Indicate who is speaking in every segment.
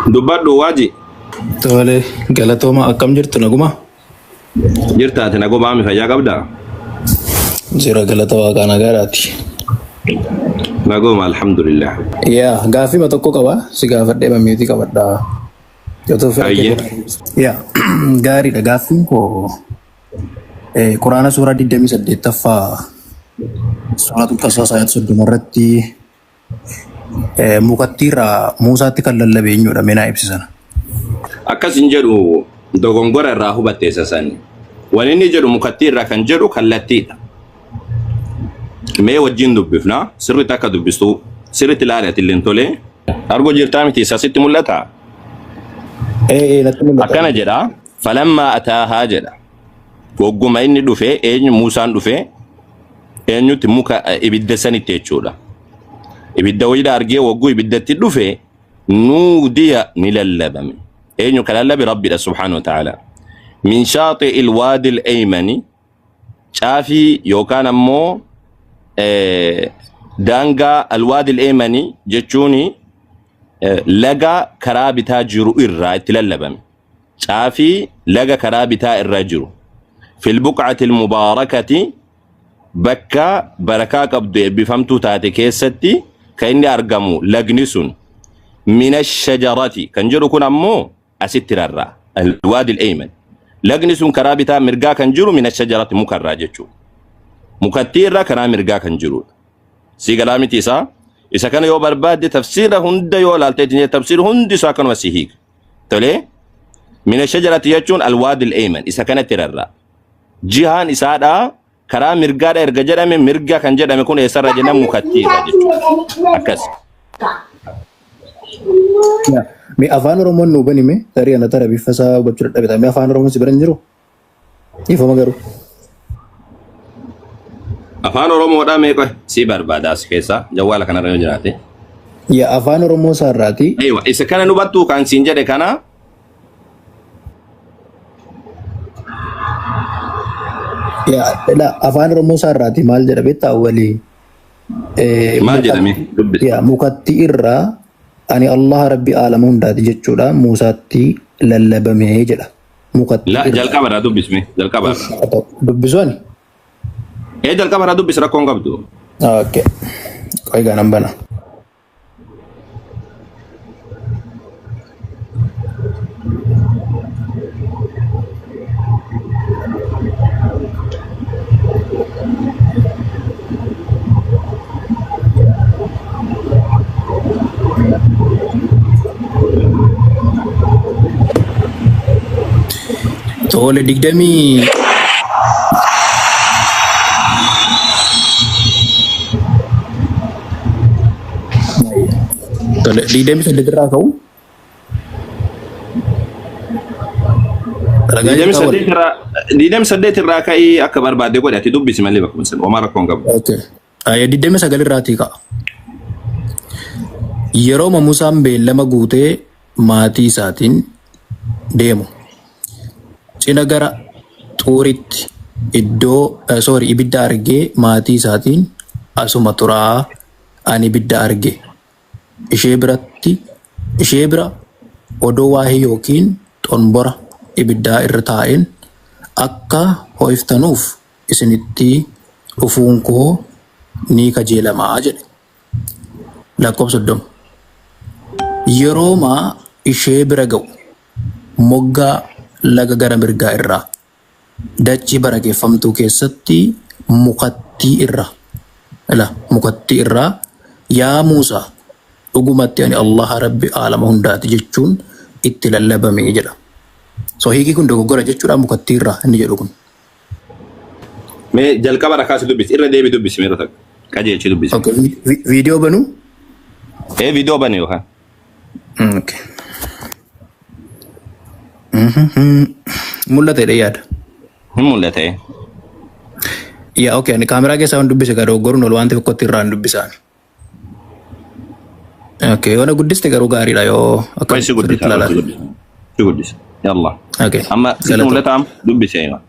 Speaker 1: Dubbadhu waaji.
Speaker 2: Tole galatooma akkam jirtu naguma?
Speaker 1: Jirtaati nagumaa mi fayyaa qabdaa?
Speaker 2: Jira galata waaqaa nagaadhaati.
Speaker 1: Naguma alhamdulillah.
Speaker 2: Yaa gaaffii ma tokko qaba si gaafadhee mammiitii qabadhaa.
Speaker 1: Ayyee.
Speaker 2: Yaa gaariidha gaaffiin koo Quraana suuraa 28ffaa suuratul Qasaas ayat 30 irratti mukattiirraa Muusaatti kan lallabe eenyudha meenaa ibsisana.
Speaker 1: Akkas hin jedhu dogongora irraa hubatteessa sanni. Waan inni jedhu mukattiirraa kan jedhu kallattiidha. Mee wajjin dubbifna sirriitti akka dubbistu sirriitti ilaaleeti illee tolee. Argo jirtaa miti asitti mul'ata.
Speaker 2: Natti mul'ata.
Speaker 1: Akkana jedha falammaa ataahaa jedha. Wagguma inni dhufe eenyu Muusaan dhufe eenyutti muka ibidda sanitti jechuudha. Ibidda wayida argee wagguu ibiddatti dhufe nuudiya ni lallabame. eenyu kan lallabe Rabbiidha subhaanahu wa ta'ala. Min shaaxi'i ilwaadi al-aymani caafii yookaan ammoo daangaa alwaadi al-aymani jechuuni laga karaa bitaa jiru irraa itti lallabame. Caafii laga karaa bitaa irra jiru. Fil buq'ati al-mubaarakati bakka barakaa qabdu eebbifamtuu taate keessatti kan inni argamu lagni sun min ash-shajarati kan jedhu kun ammoo asitti rarraa alwaadi al-ayman. Lagni sun karaa bitaa mirgaa kan jiru min ash-shajarati mukarraa jechuudha. Mukattii irraa karaa mirgaa kan jirudha. Si galaa miti isaa isa kana yoo barbaadde tafsiira hunda yoo ilaaltee tafsiir hundi isaa kanuma si hiika. Tolee min ash-shajarati jechuun alwaadi al-ayman isa kanatti rarraa. Jihaan isaadhaa karaa mirgaadha erga jedhame mirga kan jedhame kun eessarra jennan mukattiidha jechuudha. Akkas.
Speaker 2: Mi afaan Oromoon nu banime tarii ana tara bifasaa hubachuu dadhabeta. Mi afaan Oromoon si bira hin jiru? Ifama garuu.
Speaker 1: Afaan Oromoodhaa meeqa si barbaada as keessa jawwaala kanarra yoo jiraate?
Speaker 2: Ya afaan Oromoo isaarraati.
Speaker 1: Aywa isa kana nu battuu kan siin jedhe kana
Speaker 2: Ya afaan Oromoo isaarraati maal jedha beektaa walii?
Speaker 1: maal jedhame dubbisa?
Speaker 2: Ya mukatti irraa ani Allah Rabbi aalama hundaati jechuudha Muusaatti lallabamee jedha. Mukatti
Speaker 1: La jalqaba irraa dubbisme jalqaba.
Speaker 2: Dubbisuani?
Speaker 1: Jalqaba irraa dubbisa rakkoon qabdu.
Speaker 2: Okay. Qoy ganan bana. Tole digdamii tole digdamii saddeet irraa ka'u.
Speaker 1: Digdamii saddeet irraa ka'ii akka barbaadde godhe ati dubbisi malee bakka san homaa rakkoon qabu.
Speaker 2: Okay. Digdamii sagal irraatii ka'a. Yeroo Musaan beellama guutee maatii isaatiin deemu. Cina gara xuuritti iddoo ibidda argee maatii isaatiin asuma turaa ani ibidda arge ishee bira odoo waahee yookiin xonbora ibiddaa irra taa'een akka ho'iftanuuf isinitti dhufuun koo ni kajeelamaa jedhe. Lakkoofsa 30. Yeroomaa ishee bira ga'u moggaa laga gara mirgaa irraa dachii barakeeffamtuu keessatti mukattii irraa yaa Muusaa dhugumatti ani Allah Rabbi aalama hundaati jechuun itti lallabamee jedha. So hiikii kun dogoggora jechuudha mukattii irraa inni jedhu kun.
Speaker 1: Mee jalqaba rakkaasi dubbisi irra deebi dubbisi meeroo takka qajeelchi dubbisi.
Speaker 2: Okay. Viidiyoo banuu?
Speaker 1: Viidiyoo bane yookaan.
Speaker 2: Okay. Mul'ata jedhee yaada.
Speaker 1: Hin mul'ata.
Speaker 2: Yaa okay ani kaameraa keessaa waan dubbise garuu goruun ol waan ta'eef kotti irraa hin dubbisaan. Okay waan guddiste garuu gaariidha yoo
Speaker 1: akka si guddisa. Yalla.
Speaker 2: Okay.
Speaker 1: Amma si mul'ata am dubbise yoo.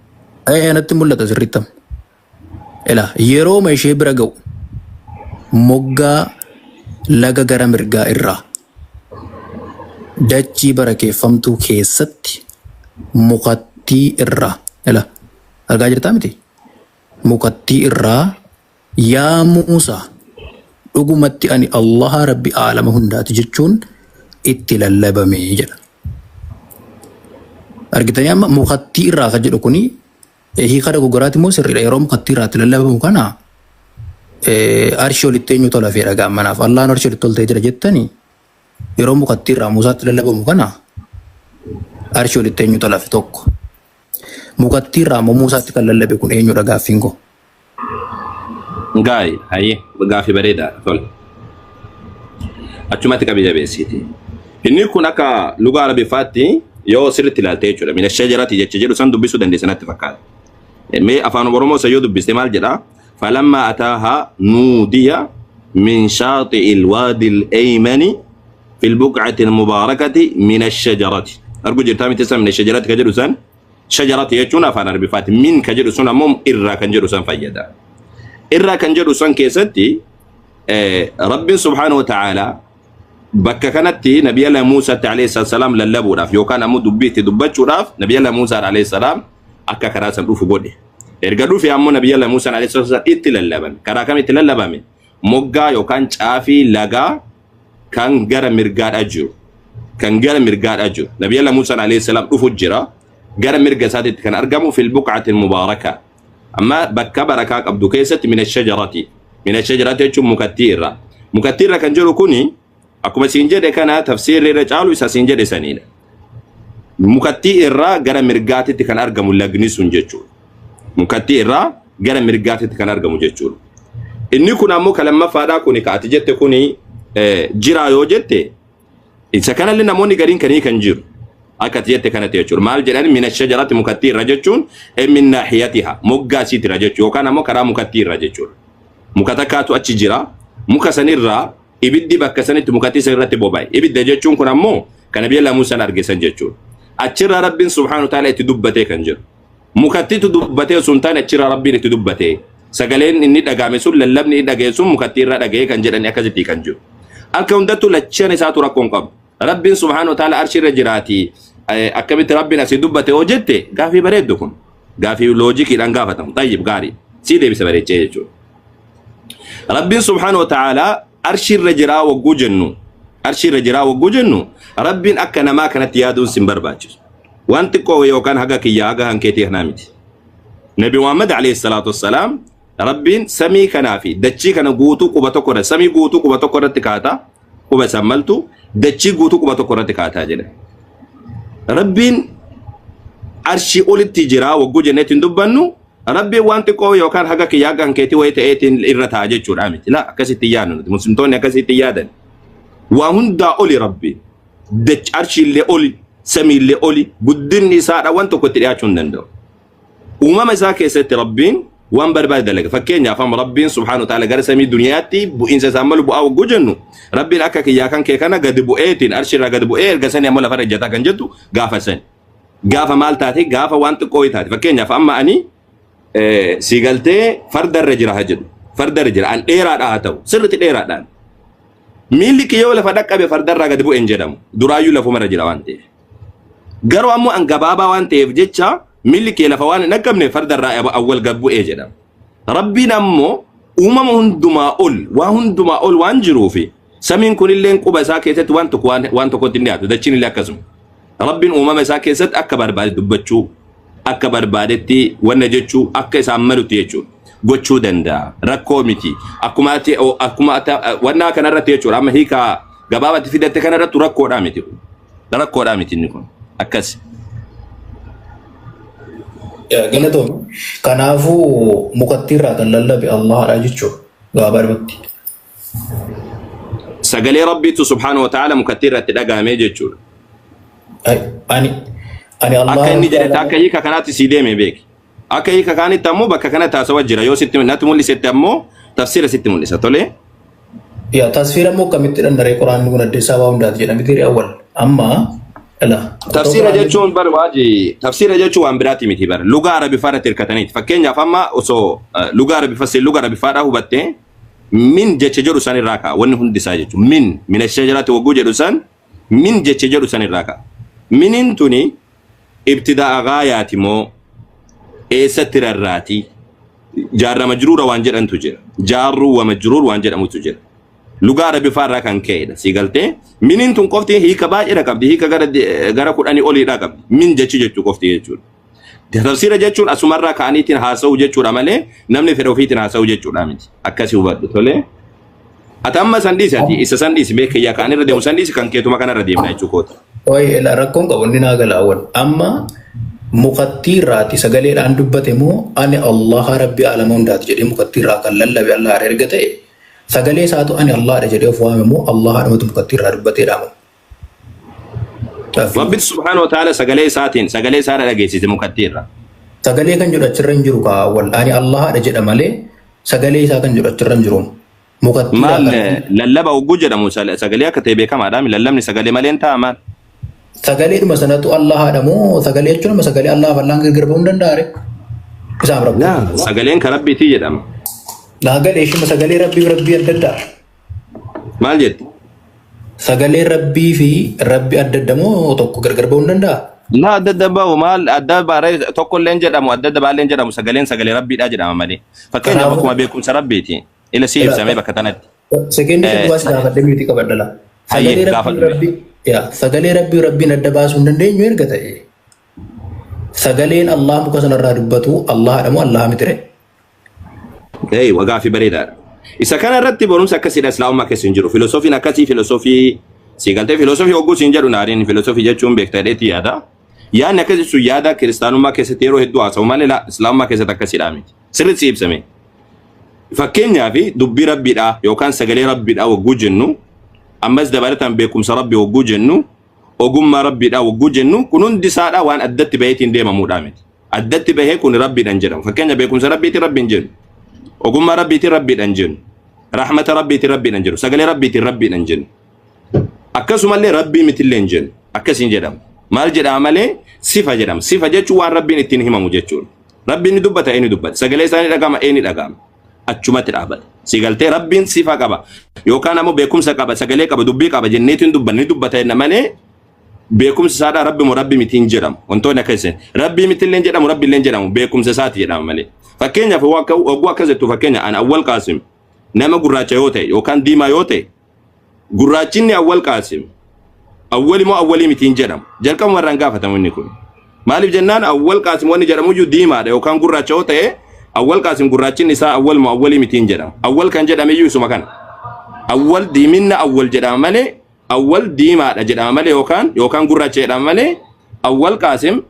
Speaker 2: Natti mul'ata sirriitti. Yeroo ma ishee bira ga'u moggaa laga gara mirgaa irraa dachii barakeeffamtuu keessatti mukattii irraa argaa jirtaa miti? Mukattii irraa yaa Muusaa dhugumatti ani Allaha Rabbi aalama hundaati jechuun itti lallabame jedha. Argitanii amma mukattii irraa kan jedhu kuni hiika dogoggoraatii moo sirriidha? Yeroo mukattii irraatti lallabamu kana arshii olitti eenyu tola fedha gaammanaaf Allahan arshii olitti toltee jira jettanii yeroo mukattii irraa Muusaatti lallabamu kana arshii olitti eenyu tola fi tokko. Mukattii irraa moo Muusaatti kan lallabe kun eenyudha gaaffiin koo?
Speaker 1: Gaa'ii hayyee gaaffii bareedaa tole. Achumatti qabii jabeessiiti. Inni kun akka lugaa Arabiffaatti yoo sirriitti ilaaltee jechuudha. Mina shajarati jecha jedhu san dubbisuu dandeessan natti fakkaata. Mee afaan Oromoo isa yoo dubbiste maal jedhaa? فلما أتاها نودي من شاطئ الوادي الأيمن في البقعة المباركة من الشجرة. أرجو جرتامي تسمى من الشجرة كجلوسان شجرة يجونا فانا ربفات من كجلوسان مم إرّا كنجلوسان فيدا إرّا كنجلوسان كيستي رب سبحانه وتعالى بك كانت نبي الله موسى عليه السلام للبو راف يو كان أمو دبيت دبتشو راف نبي الله موسى عليه السلام أكا كراسا روفو بودي ergaduu fi ammoo nabiyyi Allah Muusaa alayhi salatu itti lallaban karaa kam itti lallabame moggaa yookaan caafii lagaa kan gara mirgaadhaa jiru nabiyyi Allah Muusaa alayhi salam dhufu jira gara mirga isaatiitti kan argamu fil buq'ati mubaaraka amma bakka barakaa qabdu keessatti min ash-shajarati jechuun mukattii irra kan jiru kuni akkuma siin jedhe kana tafsiirri irra caalu isa siin jedhe saniidha mukattii irra gara mirgaatiitti kan argamu lagni sun jechuudha. Mukattii irraa gara mirgaatitti kan argamu jechuudha. Inni kun ammoo kalamaffaadhaa kuni kaati jette kuni jira yoo jette isa kanallee namoonni gariin kanii kan jiru akka jette kanatti jechuudha. Maal jedhan min ash-shajarati mukattii irra jechuun min naahiyatiha moggaa isiitirra jechuudha yookaan ammoo karaa mukattii irra jechuudha. Muka takkaatu achi jira muka sanirraa ibiddi bakka sanitti mukattii sanirratti boba'e ibidda jechuun kun ammoo kan nabiyyi Allah Muusaa argeessan jechuudha. Achirra Rabbiin subhaanahu wa ta'ala itti dubbatee kan jiru. Mukattiitu dubbatee sun taane achirra Rabbiin itti dubbatee sagaleen inni dhagaame sun lallabni inni dhaga'e sun mukattii irra dhaga'ee kan jedhani akkasitti kan jiru. Akka hundattuu lachaan isaatu rakkoon qabu. Rabbiin subhaanahu wa ta'ala arshirra jiraati akkamitti Rabbiin asii dubbate hoo jette gaafii bareeddu kun gaafii loojikiidhaan gaafatamu tayyib gaarii sii deebisa bareechee jechuudha. Rabbiin subhaanahu wa ta'ala arshirra jiraa wagguu jennu Rabbiin akka namaa kanatti yaaduun sin barbaachisu. Wanti koo yookaan haga kiyya haga hankeetii kanaa miti. Nabi Muhammad alayhi salatu wassalam Rabbiin samii kanaa fi dachii kana guutuu quba tokko irratti samii guutuu quba tokko irratti kaata quba sammaltu dachii guutuu quba tokko irratti kaataa jedha. Rabbiin arshii olitti jira wagguu jenneetiin dubbannu Rabbiin wanti koo yookaan haga kiyya haga hankeetii wayii ta'eetiin irra ta'a jechuudha miti. La akkasitti yaadnu nuti muslimtoonni akkasitti yaadan. Waa hundaa oli Rabbiin arshiillee oli samiillee oli guddinni isaadha waan tokkotti dhiyaachuu hin danda'u. Uumama isaa keessatti Rabbiin waan barbaade dalaga. Fakkeenyaaf amma Rabbiin subhaanahu wa ta'ala gara samii duniyaatti bu'iinsa isaa malu bu'aa wagguu jennu Rabbiin akka kiyyaa kan kee kana gadi bu'eetiin arshiirraa gadi bu'ee erga sanii ammoo lafarra ejjataa kan jettu gaafa sani. Gaafa maal taate gaafa waan xiqqoo taate fakkeenyaaf amma ani si galtee fardarra jira haa jedhu fardarra jira an dheeraadha haa ta'u sirriitti dheeraadhaan. Miilli kiyyoo lafa dhaqqabe fardarraa gadi bu'een jedhamu duraayyuu lafumarra jira waan ta'eef. Garuu ammoo an gabaabaa waan ta'eef jecha miilli kee lafa waan hin dhaqqabne fardarraa awwal gad bu'ee jedhama. Rabbiin ammoo uumama hundumaa ol waan jiruufi samiin kunillee quba isaa keessatti waan tokkotti hin dhiyaatu dachiin illee akkasuma. Rabbiin uumama isaa keessatti akka barbaade dubbachuu akka barbaadetti wanna jechuu akka isaan malutti jechuudha. Gochuu danda'a rakkoo miti akkuma wanna kanarratti jechuudha amma hiika gabaabatti fidatte kanarratti rakkoodhaa miti inni kun akkas.
Speaker 2: Galatoon kanaafuu mukattii irraa kan lallabe Allahadha jechuudha gabaabatti.
Speaker 1: Sagalee Rabbiitu subhaanahu wa ta'ala mukattii irratti dhagahamee jechuudha.
Speaker 2: Ani Allah
Speaker 1: akka inni jedhe akka hiika kanaatti sii deeme beeki. Akka hiika kaanitti ammoo bakka kana taasisaa jira yoo sitti natti mul'isetti ammoo tafsiira sitti mul'isa tolee.
Speaker 2: Ya tasfiira ammoo kamitti dandaree Quraanni kun adda isaa waa hundaati jedhame tiri awwal amma
Speaker 1: tafsiira jechuun barbaaji tafsiira jechuun waan biraati miti bar lugaa Arabiffaadhaatti hirkataniiti fakkeenyaaf amma osoo lugaa Arabiffaadhaa hubattee min jecha jedhu san irraa ka'a wanni hundi isaa jechuun min ash-shajarati wagguu jedhu san min jecha jedhu san irraa ka'a. Minin tuni ibtidaa gaayaati moo eessatti rarraati? Jaarra majruura waan jedhantu jira. Jaarru wa majruur waan jedhamutu jira. Lugaa Arabii faarraa kan ka'edha. Si galtee minin tun qofti hiika baay'eedha qabdi. Hiika gara kudhanii oliidha qabdi. Min jechi jechuu qofti jechuudha. Tafsiira jechuun asumarraa ka'aniitiin haasa'u jechuudha malee namni fedha ofiitiin haasa'u jechuudha miti. Akkasii hubadhu tolee. Ati amma san dhiisi ati isa san dhiisi beekee yaa ka'an irra deemu san dhiisi kan keetuma kanarra deemna jechuudha.
Speaker 2: Oye, rakkoon qabu inni naa galaawwan. Amma mukattiirraati sagaleedhaan dubbate moo ani Allah Rabbi alama hundaati jedhee mukattiirraa kan lallabe Allah erga ta'e sagalee isaatu ani Allahadha jedhee of waame moo Allahadha mukattiirraa dubbateedha moo?
Speaker 1: Rabbi subhanahu wa ta'ala sagalee isaatiin sagalee isaa dhageessise mukattiirra.
Speaker 2: Sagalee kan jedhu achirra hin jiru kaawwan ani Allahadha jedha malee sagalee isaa kan jedhu achirra hin jiru.
Speaker 1: Maal lallaba ogguu jedhamu sagalee akka ta'e beekamaadha. Lallabni sagalee malee hin ta'a maal?
Speaker 2: Sagalee dhuma sanatu Allahadha moo sagalee jechuun amma sagalee Allah bal'aan gargar ba'uu hin danda'are? Isaan rakkoo.
Speaker 1: Sagaleen kan Rabbiiti jedhama.
Speaker 2: Sagalee shima sagalee Rabbii adda addaa.
Speaker 1: Maal jetti?
Speaker 2: Sagalee Rabbii fi Rabbi adda adda moo tokko gargar ba'uu hin danda'a?
Speaker 1: La adda adda ba'u maal adda baaree tokko illee jedhamu adda adda baallee jedhamu sagaleen sagalee Rabbiidha jedhama malee. Fakkeenyaaf akkuma beekumsa Rabbiiti. Ila si ibsamee bakka tanatti.
Speaker 2: Sekeendii duwwaa si gaafadhee miti qabadhala. Sagalee Rabbiin adda baasuu hin dandeenyu erga ta'e. Sagaleen Allah muka sanarraa dubbatu Allahadha moo Allah mitire?
Speaker 1: Wagaa fi bareedaadha. Isa kana irratti barumsa akkasiidha Islaamummaa keessa hin jiru. Filosoofiin akkasii filosoofii si galtee filosoofii hogguu siin jedhu naariin filosoofii jechuun beektaa dheetii yaada. Yaadni akkasii sun yaada kiristaanummaa keessatti yeroo hedduu haasa'u malee Islaamummaa keessatti akkasiidha miti. Sirriitti si ibsame. Fakkeenyaaf dubbii Rabbiidha yookaan sagalee Rabbiidha hogguu jennu ammas dabalataan beekumsa Rabbii hogguu jennu ogummaa Rabbiidha hogguu jennu kun hundi isaadha waan addatti baheetiin deemamuudha miti. Addatti bahee kun Rabbiidhaan jedhamu. Fakkeenyaaf beekumsa Rabbiitiin Rabbiin jennu. Ogummaa Rabbiitiin Rabbiidhaan jennu. Rahmata Rabbiitiin Rabbiidhaan jennu. Sagalee Rabbiitiin Rabbiidhaan jennu. Akkasumallee Rabbii mitillee hin jennu. Akkasiin jedhama. Maal jedhama malee sifa jedhama. Sifa jechuun waan Rabbiin ittiin himamu jechuudha. Rabbiin ni dubbata inni dubbata. Sagalee isaanii dhagama inni dhagama. Achumatti dhaabata. Si galtee Rabbiin sifa qaba. Yookaan ammoo beekumsa qaba, sagalee qaba, dubbii qaba jenneetiin dubbanni dubbata jenna malee beekumsa isaadhaa Rabbi moo Rabbi miti hin jedhamu. Wantoonni akkasii. Rabbii mitillee jedhamu, Rabbiillee jedhamu, beekumsa isaati jedhama malee. Fakkeenyaaf hogguu akkas jettu fakkeenya an Awwal Qaasim nama gurraacha yoo ta'e yookaan diimaa yoo ta'e gurraachinni Awwal Qaasim awwali moo awwalii miti hin jedhamu. Jalqabuma irraan gaafatamu inni kun. Maaliif jennaan Awwal Qaasim wanni jedhamu iyyuu diimaadha yookaan gurraacha yoo ta'e Awwal Qaasim gurraachinni isaa awwal moo awwalii miti hin jedhamu. Awwal kan jedhame iyyuu isuma kana. Awwal diiminna awwal jedhama malee awwal diimaadha jedhama malee yookaan gurraacha jedhama malee Awwal Qaasim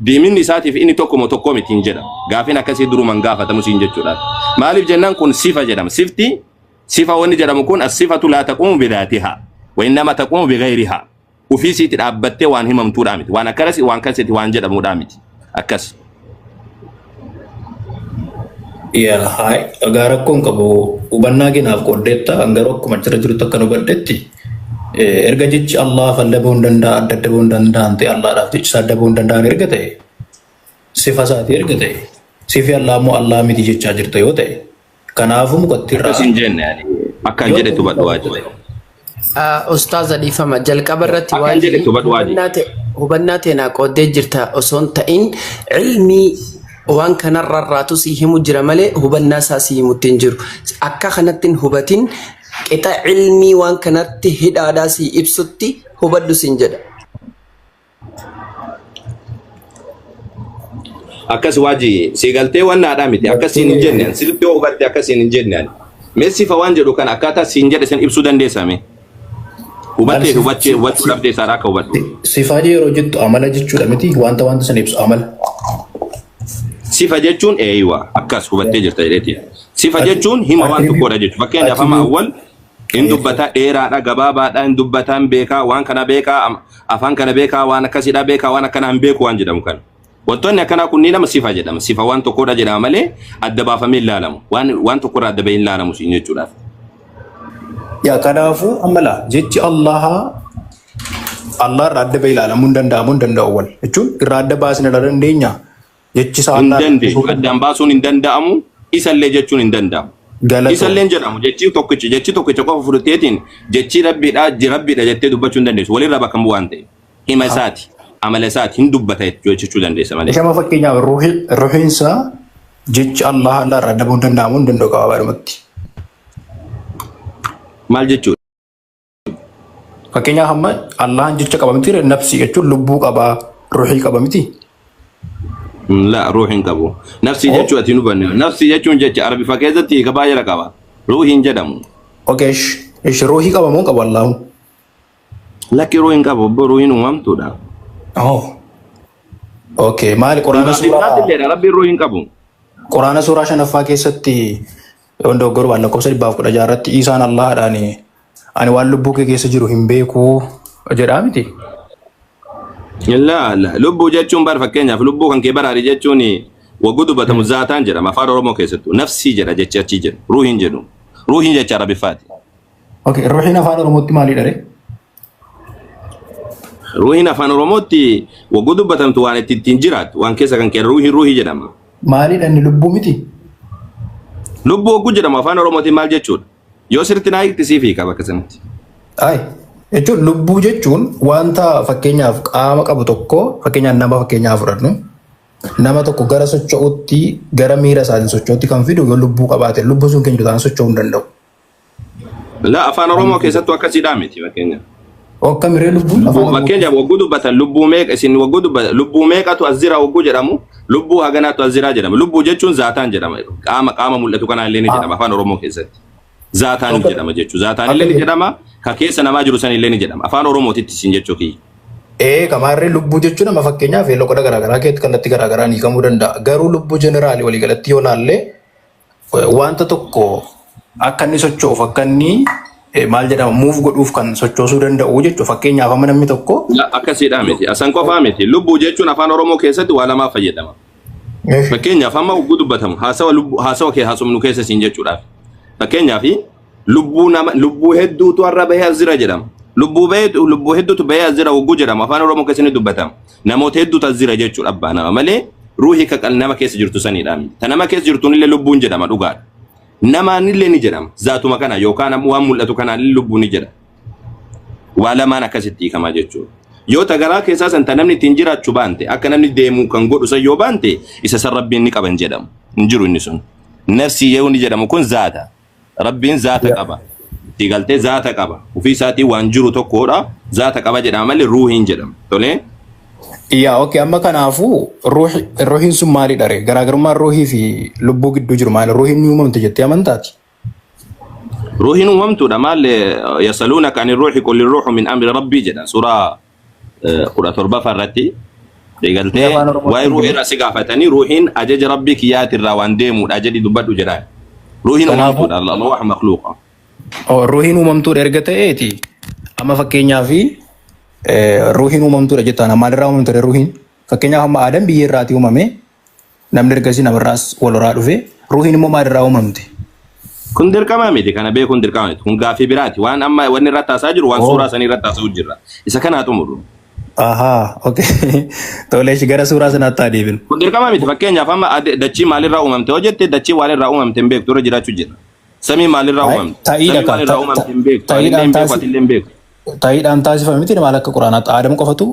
Speaker 1: diiminni isaatiif inni tokko moo tokko miti hin jedhamu. Gaafin akkasii durumaan gaafatamu siin jechuudha. Maaliif jennaan kun sifa jedhama. Sifti sifa wanni jedhamu kun as-sifatu laa taqumu bidaatihaa wa innama taqumu bighayrihaa. Ufii siiti dhaabbattee waan himamtuudha miti. Waan akkasii waan akkasitti waan jedhamuudha miti. Akkas.
Speaker 2: Yaa haay agaa rakkoon qabu hubannaa keenyaaf qooddeetta hangaroo akkuma jira jirutti akka nu baddeetti. Erga jechi Allah fallabuu hin danda'a adda adda ba'uu hin danda'an ta'e Allahadhaaf jechi isaa adda ba'uu hin danda'an erga ta'e sifa isaati erga ta'e sifi Allah moo Allah miti jechaa jirta yoo ta'e kanaafuu mukattiirraa
Speaker 1: akkasiin jenne akkaan jedhetu badhuwaa jira.
Speaker 3: Ustaaza dhiifama jalqaba irratti
Speaker 1: akkaan jedhetu badhuwaa jira.
Speaker 3: Hubannaa teenaa qooddee jirta osoo hin ta'in ilmii waan kanarraatu si himu jira malee hubannaa isaa si himutti hin jiru. Akka kanatti hin hubatin qixa ilmii waan kanatti hidhaadhaa si ibsutti hubadhu siin jedha.
Speaker 1: Akkas waajii si galtee waan naadhaa miti akkasiin hin jenneen sirriitti yoo hubatte akkasiin hin jenneen. Mee sifa waan jedhu kan akkaataa siin jedhe san ibsuu dandeessame. Hubattee hubachuu dhabdee isaadhaa akka hubatte.
Speaker 2: Sifaa yeroo jettu amala jechuudha miti wanta san ibsu amala.
Speaker 1: Sifa jechuun eeywa akkas hubattee jirta jedheeti. Sifa jechuun hima waan tokkodha jechuudha. Fakkeenyaaf amma awwal in dubbata dheeraadha gabaabaadha in dubbataan beekaa waan kana beekaa afaan kana beekaa waan akkasiidha beekaa waan akkanaan beeku waan jedhamu kana. Wantoonni akkanaa kunniin nama sifa jedhama. Sifa waan tokkodha jedhama malee adda baafamee ilaalamu. Waan tokkorraa adda bahee ilaalamu siin jechuudha.
Speaker 2: Yaa kanaafuu amala jechi Allah irraa adda bahee ilaalamuu hin danda'amu hin danda'u wal jechuun irraa adda baasne irra dandeenya. Jechi isaa
Speaker 1: hin dandeenyu addaan baasuun hin danda'amu isallee jechuun hin danda'amu.
Speaker 2: Galatoo.
Speaker 1: Isalleen jedhamu jechi tokkicha qofa fudhateetiin jechi rabbiidha jettee dubbachuu hin dandeessu. Walirraa bakka hin bu'aan ta'e. Hima isaati, amala isaati hin dubbata jechuu dandeessa malee.
Speaker 2: Ishama fakkeenyaaf ruhiinsa jecha Allah irraa dhabuu hin danda'amu hin danda'u gabaabadhumatti.
Speaker 1: Maal jechuudha?
Speaker 2: Fakkeenyaaf amma Allahan jecha qaba miti nafsi jechuun lubbuu qaba ruhii qaba miti.
Speaker 1: La ruuhin qabu. Nafsi jechuun ati nu banne. Nafsi jechuun jecha Arabi fakkeessatti ka baay'ee qaba. Ruuhin jedhamu.
Speaker 2: Okay, ish ruhii qaba moo qaba Allahu?
Speaker 1: Lakki ruuhin qabu, ruuhin uumamtuudha.
Speaker 2: Oh. Okay, maali Quraana suuraa
Speaker 1: Rabbi ruuhin qabu.
Speaker 2: Quraana suuraa 5ffaa keessatti wando gorbaan lakkoofsa 216 irratti Isaan Allahadhaani ani waan lubbuu kee keessa jiru hin beeku jedhaa miti.
Speaker 1: La lubbuu jechuun bar fakkeenyaaf lubbuu kan kee baraari jechuun waggu dubbatamu zaataan jedhama afaan Oromoo keessattuu nafsii jedha jechi achi jedhu ruuhin jedhu ruuhin jecha Arabiffaati.
Speaker 2: Okay, ruuhin afaan Oromootti maalidha re?
Speaker 1: Ruuhin afaan Oromootti waggu dubbatamtu waan ittiin jiraatu waan keessa kan kee ruuhii jedhama.
Speaker 2: Maalidha inni lubbuu miti?
Speaker 1: Lubbuu waggu jedhama afaan Oromootti maal jechuudha? Yoo sirriitti naa hiiktisiif hiika bakka sanatti.
Speaker 2: Ay, jechuun lubbuu jechuun wanta fakkeenyaaf qaama qabu tokko fakkeenyaaf nama fakkeenyaaf fudhannu nama tokko gara socho'uutti gara miira isaatiin socho'uutti kan fidu yoo lubbuu qabaate lubbuu sun keenya ta'an socho'uu hin danda'u.
Speaker 1: La afaan Oromoo keessattuu akkasiidhaa miti fakkeenyaaf.
Speaker 2: Akka miree lubbuun
Speaker 1: fakkeenyaaf wagguu dubbatan lubbuu meeqa isin wagguu dubbatan lubbuu meeqatu azira wagguu jedhamu lubbuu haganaatu azira jedhama lubbuu jechuun zaataan jedhama qaama mul'atu kana illee ni jedhama afaan Oromoo keessatti. Zaataan jedhama jechuudha. Zaataan illee ni jedhama. Ka keessa namaa jiru san illee ni jedhama. Afaan Oromootitti isin jechuu kiyya.
Speaker 2: Kamaarree lubbuu jechuun nama fakkeenyaaf loqoda garaagaraa keessatti kallattii garaagaraa ni hiikamuu danda'a. Garuu lubbuu jeneraalii waliigalatti yoo laalle wanta tokko akka inni socho'uuf akka inni maal jedhama muuf godhuuf kan sochoosuu danda'u jechuudha. Fakkeenyaaf amma namni tokko.
Speaker 1: Akkasiidhaa miti. Asan qofaa miti. Lubbuu jechuun afaan Oromoo keessatti waa lamaaf fayyadama. Fakkeenyaaf amma wagguu dubbatamu haasawa kee haasofnu keessa isin jechuudhaaf. Fakkeenyaaf lubbuu hedduutu har'a bahee azira jedhama. Lubbuu hedduutu bahee azira wagguu jedhama. Afaan Oromoo keessatti dubbatama. Namoota hedduutu azira jechuudha abbaa nama malee ruuhii ka nama keessa jirtu sanidha. Ta nama keessa jirtuun illee lubbuun jedhama dhugaadha. Namaan illee ni jedhama. Zaatuma kana yookaan waan mul'atu kanaan illee lubbuun ni jedhama. Waa lamaan akkasitti hiikamaa jechuudha. Yoo tagaraa keessaa san ta namni ittiin jiraachuu baante akka namni deemuu kan godhu san yoo baante isa san rabbiin ni qaban jedhamu. Hin jiru inni sun. Nafsi yoo ni jedhamu kun zaata. Rabbiin zaata qaba. Digaltee zaata qaba. Ufii isaatii waan jiru tokkodha. Zaata qaba jedhama malee ruuhiin jedhama. Tolee?
Speaker 2: Yaa okay amma kanaafuu ruuhiin sun maalidha ree? Garaagarummaan ruuhii fi lubbuu gidduu jiru maali? Ruuhiin ni uumamte jettee amantaati?
Speaker 1: Ruuhiin uumamtuudha maal yasaluunaka ani ruuhi qul ruuhu min amri rabbii jedha. Suuraa 17 irratti digaltee waa'ee ruuhii irraa si gaafatanii ruuhiin ajaja rabbii kiyyaatirraa waan deemuudha jedhi dubbadhu jedhaan. Ruuhin uumamtuudha Allah wax makhluuqa.
Speaker 2: Ruuhin uumamtuudha erga ta'eeti amma fakkeenyaaf ruuhin uumamtuudha jettaan maalirraa uumamtuudha ruuhin fakkeenyaaf amma Aadam biyyee irraati uumame namni ergasii namarraas walirraa dhufe ruuhin immoo maalirraa uumamte.
Speaker 1: Kun dirqama miti kana beekuun dirqama miti kun gaafii biraati waan amma wanni irratti taasaa jiru waan suuraa sanii irratti taasisuu jirra isa kana xumuru.
Speaker 2: Aha, okay. Tolee gara suuraa sanaatti adeebinu.
Speaker 1: Kun dirqama miti fakkeenyaaf amma dachii maalirraa uumamte hoo jettee dachii waalirraa uumamte hin beektu irra jiraachuu jira. Samii maalirraa uumamte.
Speaker 2: Ta'iidha kan. Ta'iidhaan taasifame miti maal akka Quraanaatti Aadam qofatu.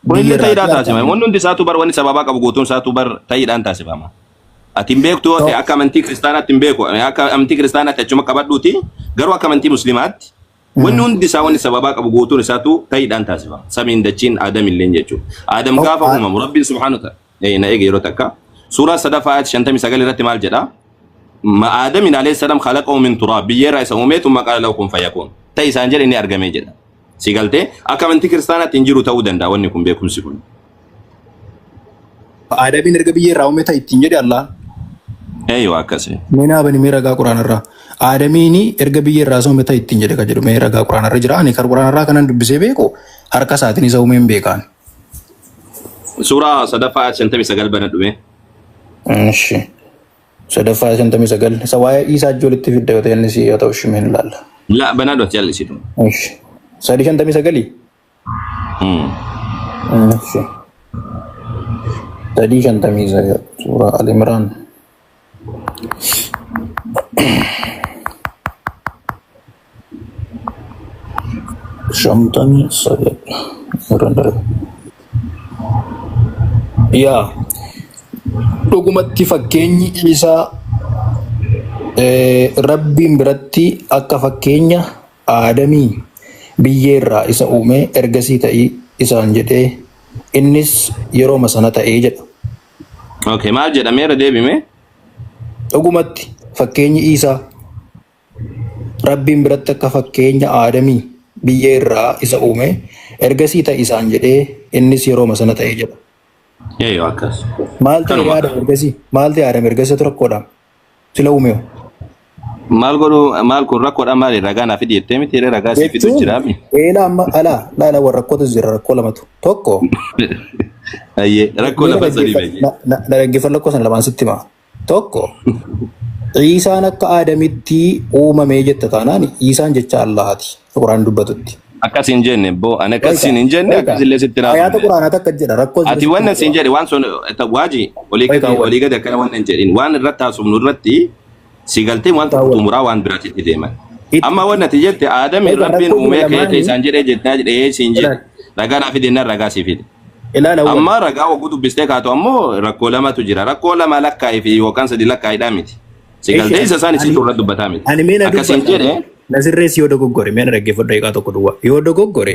Speaker 1: Kun illee ta'iidhaan taasifame. Wanni hundi isaatu bar wanni sababaa qabu guutuun isaatu bar ta'iidhaan taasifama. Ati hin beektu yoo ta'e akka amantii kiristaanaatti hin beeku akka amantii kiristaanaatti achuma qabadhuuti garuu akka amantii musliimaatti wanni hundi isaa wanni sababaa qabu guutuun isaatu ta'iidhaan taasifama. Samiin dachiin Aadam illee jechuudha. Aadam gaafa uumamu Rabbiin subhaanahu wa ta'ala na eege yeroo takka suuraa 59 irratti maal jedhaa? آدم عليه السلام خلقه من تراب بيرا يسومه ثم قال له كن فيكون تاي سانجل اني ارغمي جدا سيغلتي اكمنتي كريستانا تنجرو تودن دا ونكم بكم سيكون
Speaker 2: آدم ارغ بيرا ومه تاي تنجدي الله
Speaker 1: ايوه اكسي
Speaker 2: مينا بني ميرا قران الرا آدميني ارغ بيرا سومه تاي تنجدي كجرو ميرا قران الرا جرا اني قران الرا كنن دبسي بيكو harka saatiin isa uumeen beekan
Speaker 1: suuraa sadaffaa 59 banadhume
Speaker 2: sadaffaa 59 sawaa'ee isaa ijoolletti fidda yoo ta'e inni si yoo ta'u shimeen ilaalla.
Speaker 1: La banadhu jallisitu.
Speaker 2: Sadii 59. Sadii 59 suuraa Al-Imraan. Shantamii sagal. Yaa dhugumatti fakkeenyi isaa rabbiin biratti akka fakkeenya aadamii biyyeerraa isa uume ergasii ta'ii isaan jedhee innis yerooma sana ta'ee jedha.
Speaker 1: Okay, maal jedhameera deebime?
Speaker 2: Dhugumatti fakkeenyi isaa rabbiin biratti akka fakkeenya aadamii biyyeerraa isa uume ergasii ta'ii isaan jedhee innis yerooma sana ta'ee jedha.
Speaker 1: Yoo akkas.
Speaker 2: Maal ta'e Aadam ergasii? Maal ta'e Aadam ergasii rakkoodha? Sila uume hoo?
Speaker 1: Maal godhu maal kun rakkoodha maali ragaa naaf dhiyettee miti ragaa si fidu jiraami.
Speaker 2: Eela amma ala warra rakkootu jira rakkoo lamatu. Tokko.
Speaker 1: Ayyee rakkoo lama sadii baay'ee.
Speaker 2: Na dhaggeeffan lakkoo sana lamaan sitti himaa. Tokko. Iisaan akka Aadamitti uumamee jetta taanaan Iisaan jecha Allahaati. Quraan dubbatutti.
Speaker 1: Akkasiin jenne boo ani akkasiin hin jenne akkasillee sitti naafu.
Speaker 2: Ayaata Quraanaa takka jedha rakkoo.
Speaker 1: Ati wannan siin jedhe waan sun waaji olii gadi akkana wannan hin jedhin waan irratti haasofnu irratti si galtee waan tokko xumuraa waan biraatti deeman. Amma waan ati jette Aadami rabbiin uumee ka'ee isaan jedhee jettaa jedhee siin jedhe ragaa naaf fidennaan ragaa si fide. Amma ragaa wagguu dubbistee kaatu ammoo rakkoo lamatu jira rakkoo lama lakkaa'ee fi yookaan sadi lakkaa'eedhaa miti. Si galtee isa isaan isin irratti dubbataa miti. Akkasiin jedhe. Nasirrees yoo dogoggore meena dhaggeeffadhu eegaa tokko duwwaa yoo dogoggore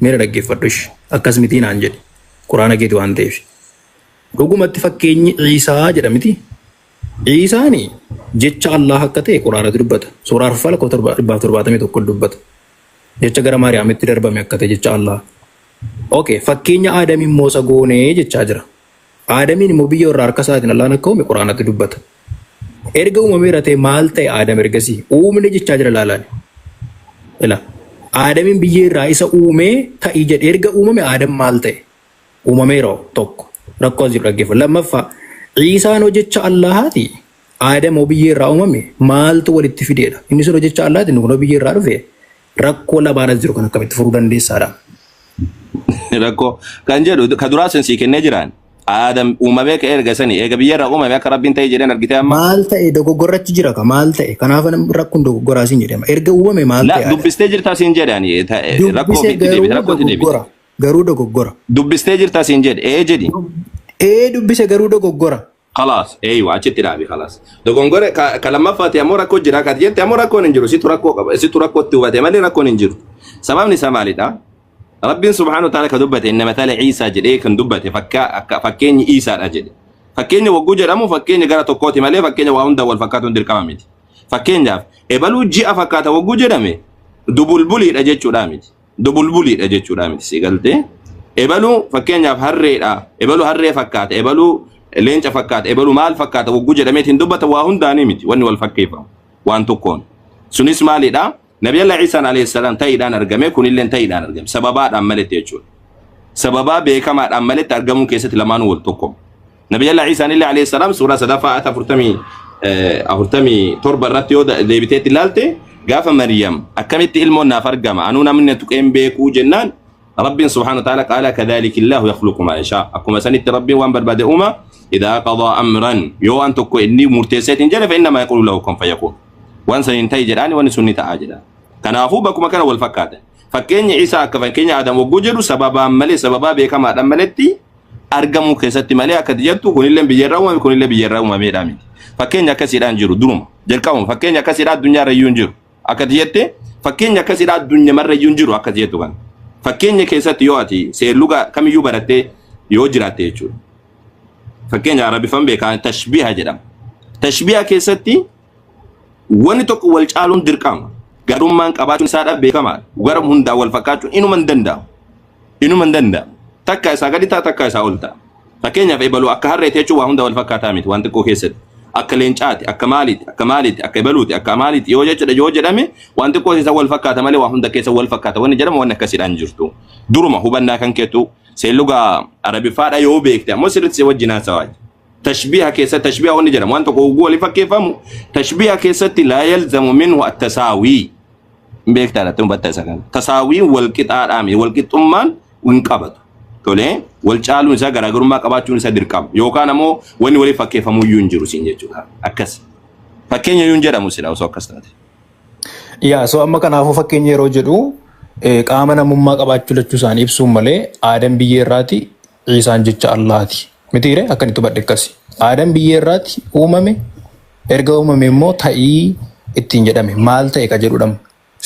Speaker 1: meena dhaggeeffadhu akkas miti naan jedhe quraana keeti waan ta'eef dhugumatti fakkeenyi Iisaa jedha miti Iisaani jecha Allah akka ta'e quraanatu dubbata suuraa Arfala 771 dubbata jecha gara Maariyaamitti darbame akka ta'e jecha Allah okay fakkeenya Aadamiin moosa goonee jechaa jira Aadamiin immoo biyya irraa harka isaatiin Allahan akka uume quraanatu dubbata. Erga uumamee ratee maal ta'e Aadam ergasii uumne jechaa jira laalaan. Ila Aadamiin biyyeerraa isa uumee ta'ii jedhe erga uumame Aadam maal ta'e uumameeroo tokko rakkoo jiru dhaggeeffa. Lammaffaa Iisaan jecha Allahaati Aadam biyyeerraa uumame maaltu walitti fideedha. Inni sun jecha Allahaati kun biyyeerraa dhufe rakkoo labaanas jiru kan akkamitti furuu dandeessaadha. Rakkoo kan jedhu ka duraa sensii kennee jiraan. Aadam uumamee ka'ee erga sanii eega biyyarraa uumame akka rabbiin ta'e jedheen argitee amma.
Speaker 2: Maal ta'e dogoggorrachi jira ka maal ta'e kanaaf rakkoon dogoggoraa siin jedhama erga uumame maal ta'e.
Speaker 1: Dubbistee jirtaa siin jedhani rakkoo fiitti deebite rakkoo itti deebite.
Speaker 2: Garuu dogoggora.
Speaker 1: Dubbistee jirtaa siin jedhe jedhi.
Speaker 2: Dubbise garuu dogoggora.
Speaker 1: Khalaas eeywa achitti dhaabi khalaas. Dogongore ka lammaffaati ammoo rakkoo jira ka jette ammoo rakkoon hin jiru situ rakkoo qaba situ rakkootti hubate malee rakkoon hin jiru. Sababni isaa maalidha? Rabbiin subhaanahu wa ta'ala ka dubbate inna matala Iisaa jedhee kan dubbate fakkeenyi Iisaadha jedhe. Fakkeenya wagguu jedhamu fakkeenya gara tokkooti malee fakkeenya waa hunda wal fakkaatuun dirqama miti. Fakkeenyaaf ebaluu ji'a fakkaata wagguu jedhame dubulbuliidha jechuudha miti. Dubulbuliidha jechuudha miti si galtee. Ebaluu fakkeenyaaf harreedha. Ebaluu harree fakkaata. Ebaluu leenca fakkaata. Ebaluu maal fakkaata wagguu jedhameetiin dubbata waa hundaanii miti wanni wal fakkeeffamu waan tokkoon. Sunis maalidha? Nabi Allah Isa alayhi salam ta'idhaan argame kunillee ta'idhaan argame sababaadhaan maletti jechuudha. Sababaa beekamaadhaan maletti argamuu keessatti lamaanuu wal tokko. Nabi Allah Isa alayhi salam suuraa sadaffaa 47 irratti yoo deebiteetti ilaalte gaafa Maryam akkamitti ilmoon naaf argama anuu namni tuqeen beekuu jennaan Rabbiin subhaanahu wa ta'ala qaala kadhalika Allahu yakhluqu ma yashaa akkuma sanitti Rabbiin waan barbaade uuma idhaa qadaa amran yoo waan tokko inni murteesseetiin jedhe fa innamaa yaqulu lahu kun fayakun waan saniin ta'e jedhaani waan sunni ta'a jedha. Kanaafuu bakkuma kana wal fakkaata. Fakkeenya Isaa akka fakkeenya Aadam wagguu jedhu sababaan malee sababaa beekamaadhaan maletti argamuu keessatti malee akka jettu kunillee biyyarraa uumame kunillee biyyarraa uumameedha miti. Fakkeenya akkasiidhaan jiru duruma jalqabuma fakkeenya akkasiidhaan addunyaa irra iyyuu hin jiru akka jette fakkeenya akkasiidhaan addunyaa marra iyyuu hin jiru akka jettu kan. Fakkeenya keessatti yoo ati seerluga kamiyyuu barattee yoo jiraatte jechuudha. Fakkeenya Arabiffaan beekaan tashbiha jedhama. Tashbiha keessatti wanni tokko wal caaluun dirqama. Garummaan qabaachuun isaadhaaf beekamaadha. Gara hundaa wal fakkaachuun inuma hin danda'amu. Inuma hin danda'amu. Takka isaa gadi ta'a takka isaa ol ta'a. Fakkeenyaaf ebaluu akka harreetti jechuun waa hunda wal fakkaataa miti waan xiqqoo keessatti. Akka leencaati, akka maaliiti, akka maaliiti, akka ebaluuti, akka maaliiti yoo jechuudha yoo jedhame waan xiqqoo isaa wal fakkaata malee waa hunda keessa wal fakkaata wanni jedhamu wanni akkasiidhaan jirtu. Duruma hubannaa kan keetu seelluga Arabiffaadha yoo beekte ammoo sirriitti si wajjin haasawaa. تشبيه كيسة تشبيه وني جرم وانت قول فكيفهم تشبيه كيسة لا يلزم منه التساوي بيك ترى تم بتساكن تساوي والكتار آمي والكتمان وينقبض تولي والشالو نسا غرا ما قباتشون نسا دركام يوكان مو وني ولي فكيفهم ينجرو سينجي أكس Fakkeenya yuun jedhamu sila osoo akkas taate.
Speaker 2: Yaa so amma kanaafuu fakkeenya yeroo jedhu qaama namummaa qabaachuu lachuu isaanii ibsuun malee aadaan biyyee irraati Ciisaan jecha Allaati. Mitiire akkanitti hubadhe akkasi. Aadaan biyyee irraati uumame erga uumame immoo ta'ii ittiin jedhame maal ta'e ka jedhudhamu.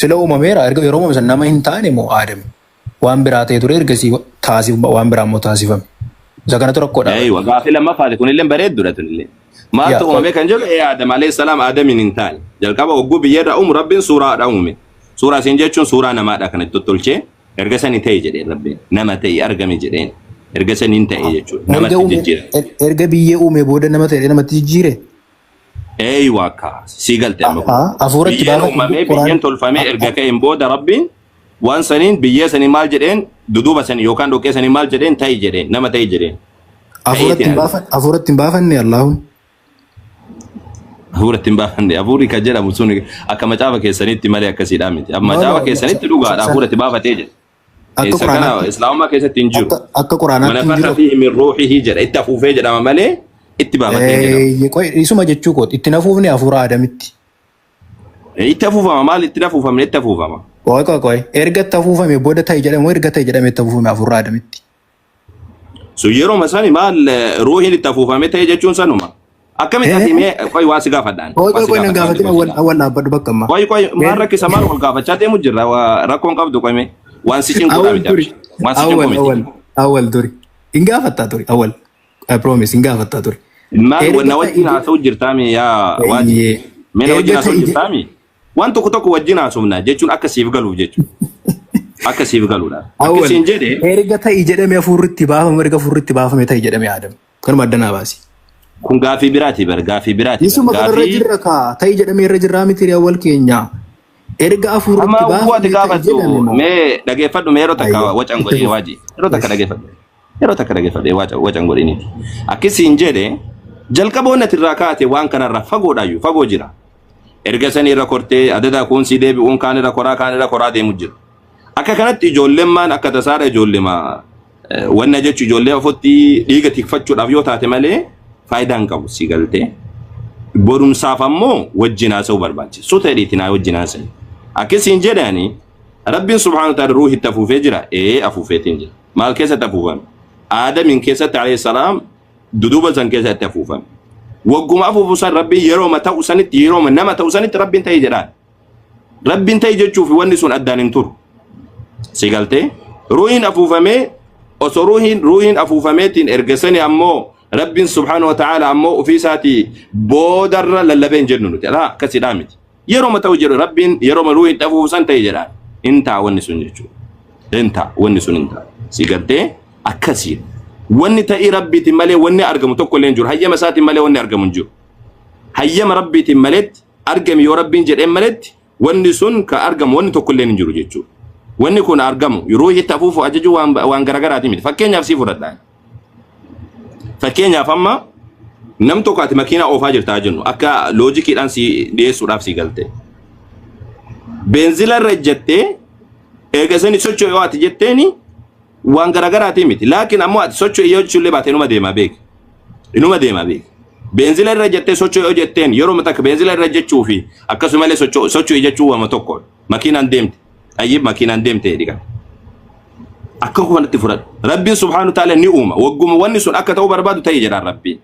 Speaker 2: Sila uumameera erga yeroo uumame san nama hin taane moo aadame. Waan biraa ta'e ture ergasii waan biraa immoo taasifame. Isa kanatu rakkoodha.
Speaker 1: Gaaffii lammaffaati kunillee bareedduudha tunillee. Maaltu uumame kan jedhu Aadam alayhi salaam Aadamin hin taane. Jalqaba ogguu biyyarra uumu Rabbiin suuraadha uume. Suuraa isin jechuun suuraa namaadha kanatti tottolchee erga sanii ta'e jedhee Rabbiin nama ta'e argame jedheen erga sanii ta'e jechuudha. Namatti jijjiire.
Speaker 2: Erga biyyee uume booda nama ta'e namatti jijjiire.
Speaker 1: Waaqa sii galte amma.
Speaker 2: Afuuratti
Speaker 1: baafa uumame biyyeen tolfame erga ka'een booda Rabbiin waan saniin biyyee sanii maal jedheen duduuba sanii yookaan dhoqqee sanii maal jedheen ta'e jedheen nama ta'e jedheen.
Speaker 2: Afuuratti hin baafanne Allaahun.
Speaker 1: Afuuratti hin baafanne afuurri kan jedhamu sun akka macaafa keessanitti malee akkasiidhaa miti. Macaafa keessanitti dhugaadha afuuratti baafatee jedha. Akka Quraanaa Islaamummaa keessatti hin jiru. Akka
Speaker 2: Quraanaatti hin jiru.
Speaker 1: Mana fiihi min ruuhihi jedha itti afuufee jedhama malee itti baafatee jedhama.
Speaker 2: Isuma jechuu kooti itti afuufne afuura Aadamitti.
Speaker 1: Itti afuufama maal itti afuufamne itti afuufama.
Speaker 2: Qoy erga itti afuufame booda ta'e jedhamu erga ta'e jedhame itti afuufame afuura Aadamitti.
Speaker 1: So yeroo masani maal ruuhiin itti afuufame ta'e jechuun sanuma. Akkamitti ati mee qoy waa si gaafadhaan.
Speaker 2: Qoy nan gaafatin awwal dhaabbadhu bakka ammaa.
Speaker 1: Qoy maal rakkisa maal wal gaafachaa deemu jirra rakkoon qabdu qoy mee waan si cinquudha miti. Waan si cinqu miti.
Speaker 2: Awwal turi. Hin gaafattaa turi awwal. I promise hin gaafattaa turi.
Speaker 1: Maal na wajjin haasa'u jirtaami yaa waaji. Mee na wajjin haasa'u jirtaami. Waan tokko wajjin haasofna jechuun akka siif galuuf jechuudha. Akka siif galuudha. Akkasiin jedhee.
Speaker 2: Erga ta'ii jedhame afuurritti baafame erga afuurritti baafame ta'ii jedhame Aadam. Kanuma addanaa baasi.
Speaker 1: Kun gaafii biraati bar gaafii biraati.
Speaker 2: Isuma kanarra jirra kaa ta'ii jedhame irra jirraa miti awwal keenya. Erga afuurritti baafame ta'ii jedhame.
Speaker 1: Mee dhageeffadhu mee yeroo takka wacan godhee waaji. Yeroo takka dhageeffadhu. Yeroo takka dhageeffadhee wacan godheeniti. Akkasiin jedhee jalqaboonni irraa kaate waan kanarra fagoodhaayyuu fagoo jira. Erga sanii irra kortee adada kun si deebi'uun kaan irra koraa deemu jira. Akka kanatti ijoolleen maan akka tasaadha ijoolleema wanna jechu ijoollee ofotti dhiiga tikfachuudhaaf yoo taate malee faayidaa hin qabu si galtee. Borumsaaf ammoo wajjin haasa'uu barbaachisa. Suuta hidhiitinaa wajjin haasa'e. Akkasiin jedhani Rabbiin subhaanahu wa ta'ala ruuhitti afuufee jira. Afuufeetiin jira. Maal keessatti afuufame? Aadamin keessatti alayhi salaam duduuba san keessatti afuufame. Wagguma afuufu san Rabbiin yeroo ta'u sanitti yeroo nama ta'u sanitti Rabbiin ta'e jedhaan. Rabbiin ta'e jechuuf wanni sun addaan hin turu. Si galtee ruuhiin afuufamee osoo ruuhiin afuufameetiin ergasanii ammoo Rabbiin subhaanahu wa ta'ala ammoo ofii isaatii boodarra lallabee hin jennu nuti akkasidhaa miti. Yeroo ta'u jedhu Rabbiin yeroo ruuhiin afuufu san ta'e jedhaan. Hin ta'a wanni sun jechuudha. Hin ta'a wanni sun hin ta'a. Si galtee akkasiin. Wanni ta'ii rabbiitiin malee wanni argamu tokko illee hin jiru. Hayyama isaatiin malee wanni argamu hin jiru. Hayyama rabbiitiin maletti argame yoo rabbiin jedheen maletti wanni sun ka argamu wanni tokko illee hin jiru jechuudha. Wanni kun argamu ruuhitti afuufu ajaju waan garagaraati miti. Fakkeenyaaf si fudhadhaan. Fakkeenyaaf amma nam tokko ati makiinaa oofaa jirtaa jennu akka loojikiidhaan si dhiyeessuudhaaf si galte. Beenzila irra ejjettee eegasanii socho'u yoo ati jetteeni waan garagaraati miti. Laakiin ammoo ati socho'u yoo jechuullee baate inuma deemaa beeki. Inuma deemaa beeki. Beenzila irra jettee socho'u yoo jetteen yeroo takka beenzila irra jechuu fi akkasumallee socho'u jechuu wama tokko makiinaan deemti. Ayyib makiinaan deemtee dhiqan. Akka kanatti fudhadhu. Rabbiin subhaanahu wa ta'ala ni uuma. Wagguma wanni sun akka ta'uu barbaadu ta'e jedhaan Rabbiin.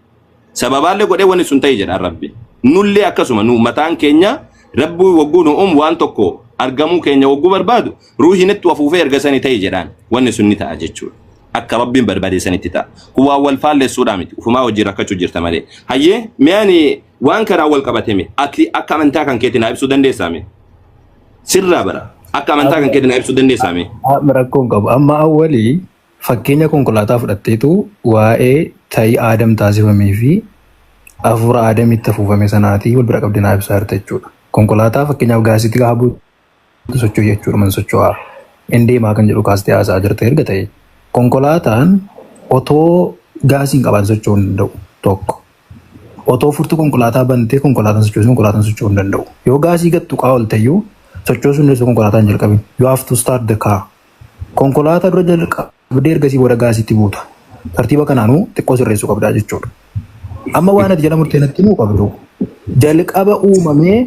Speaker 1: Sababaallee godhee wanni sun ta'e jedhaan Rabbiin. Nullee akkasuma nu mataan keenya Rabbi wagguu nu uumu waan tokko argamuu keenya wagguu barbaadu ruuhiinitti afuufee ergasanii ta'e jedhaan wanni sun ni ta'a jechuudha. Akka Rabbiin barbaade sanitti ta'a. Kun waan wal faalleessuudhaa miti. Ufumaa wajjin rakkachuu jirta malee. Hayyee mi'aani waan kanaan wal qabatame akka amantaa kan keetiin ibsuu dandeessaame. Sirraa bara. Akka amantaa kan keetiin ibsuu dandeessaame.
Speaker 2: Rakkoon qabu. Amma awwalii fakkeenya konkolaataa fudhatteetu waa'ee ta'ii Aadam taasifamee fi afuura Aadamitti afuufame sanaatii wal bira qabdinaa ibsaa jirta jechuudha. Konkolaataa fakkeenyaaf gaasiitti gaabuu socho'u jechuudha man socho'aa. Indeemaa kan jedhu kaastee haasaa jirta erga ta'e. Konkolaataan otoo gaasiin qaban socho'uu hin danda'u tokko. Otoo furtuu konkolaataa bantee konkolaataan socho'uu hin danda'u. Yoo gaasii gattu qaa ol ta'eyyuu socho'uu sun illee konkolaataan jalqabin. You have to start the car. Konkolaataa dura jalqabdee ergasii booda gaasiitti buuta. Tartiiba kanaanuu xiqqoo sirreessuu qabdaa jechuudha. Amma waan ati jala murteenatti himuu qabdu jalqaba uumamee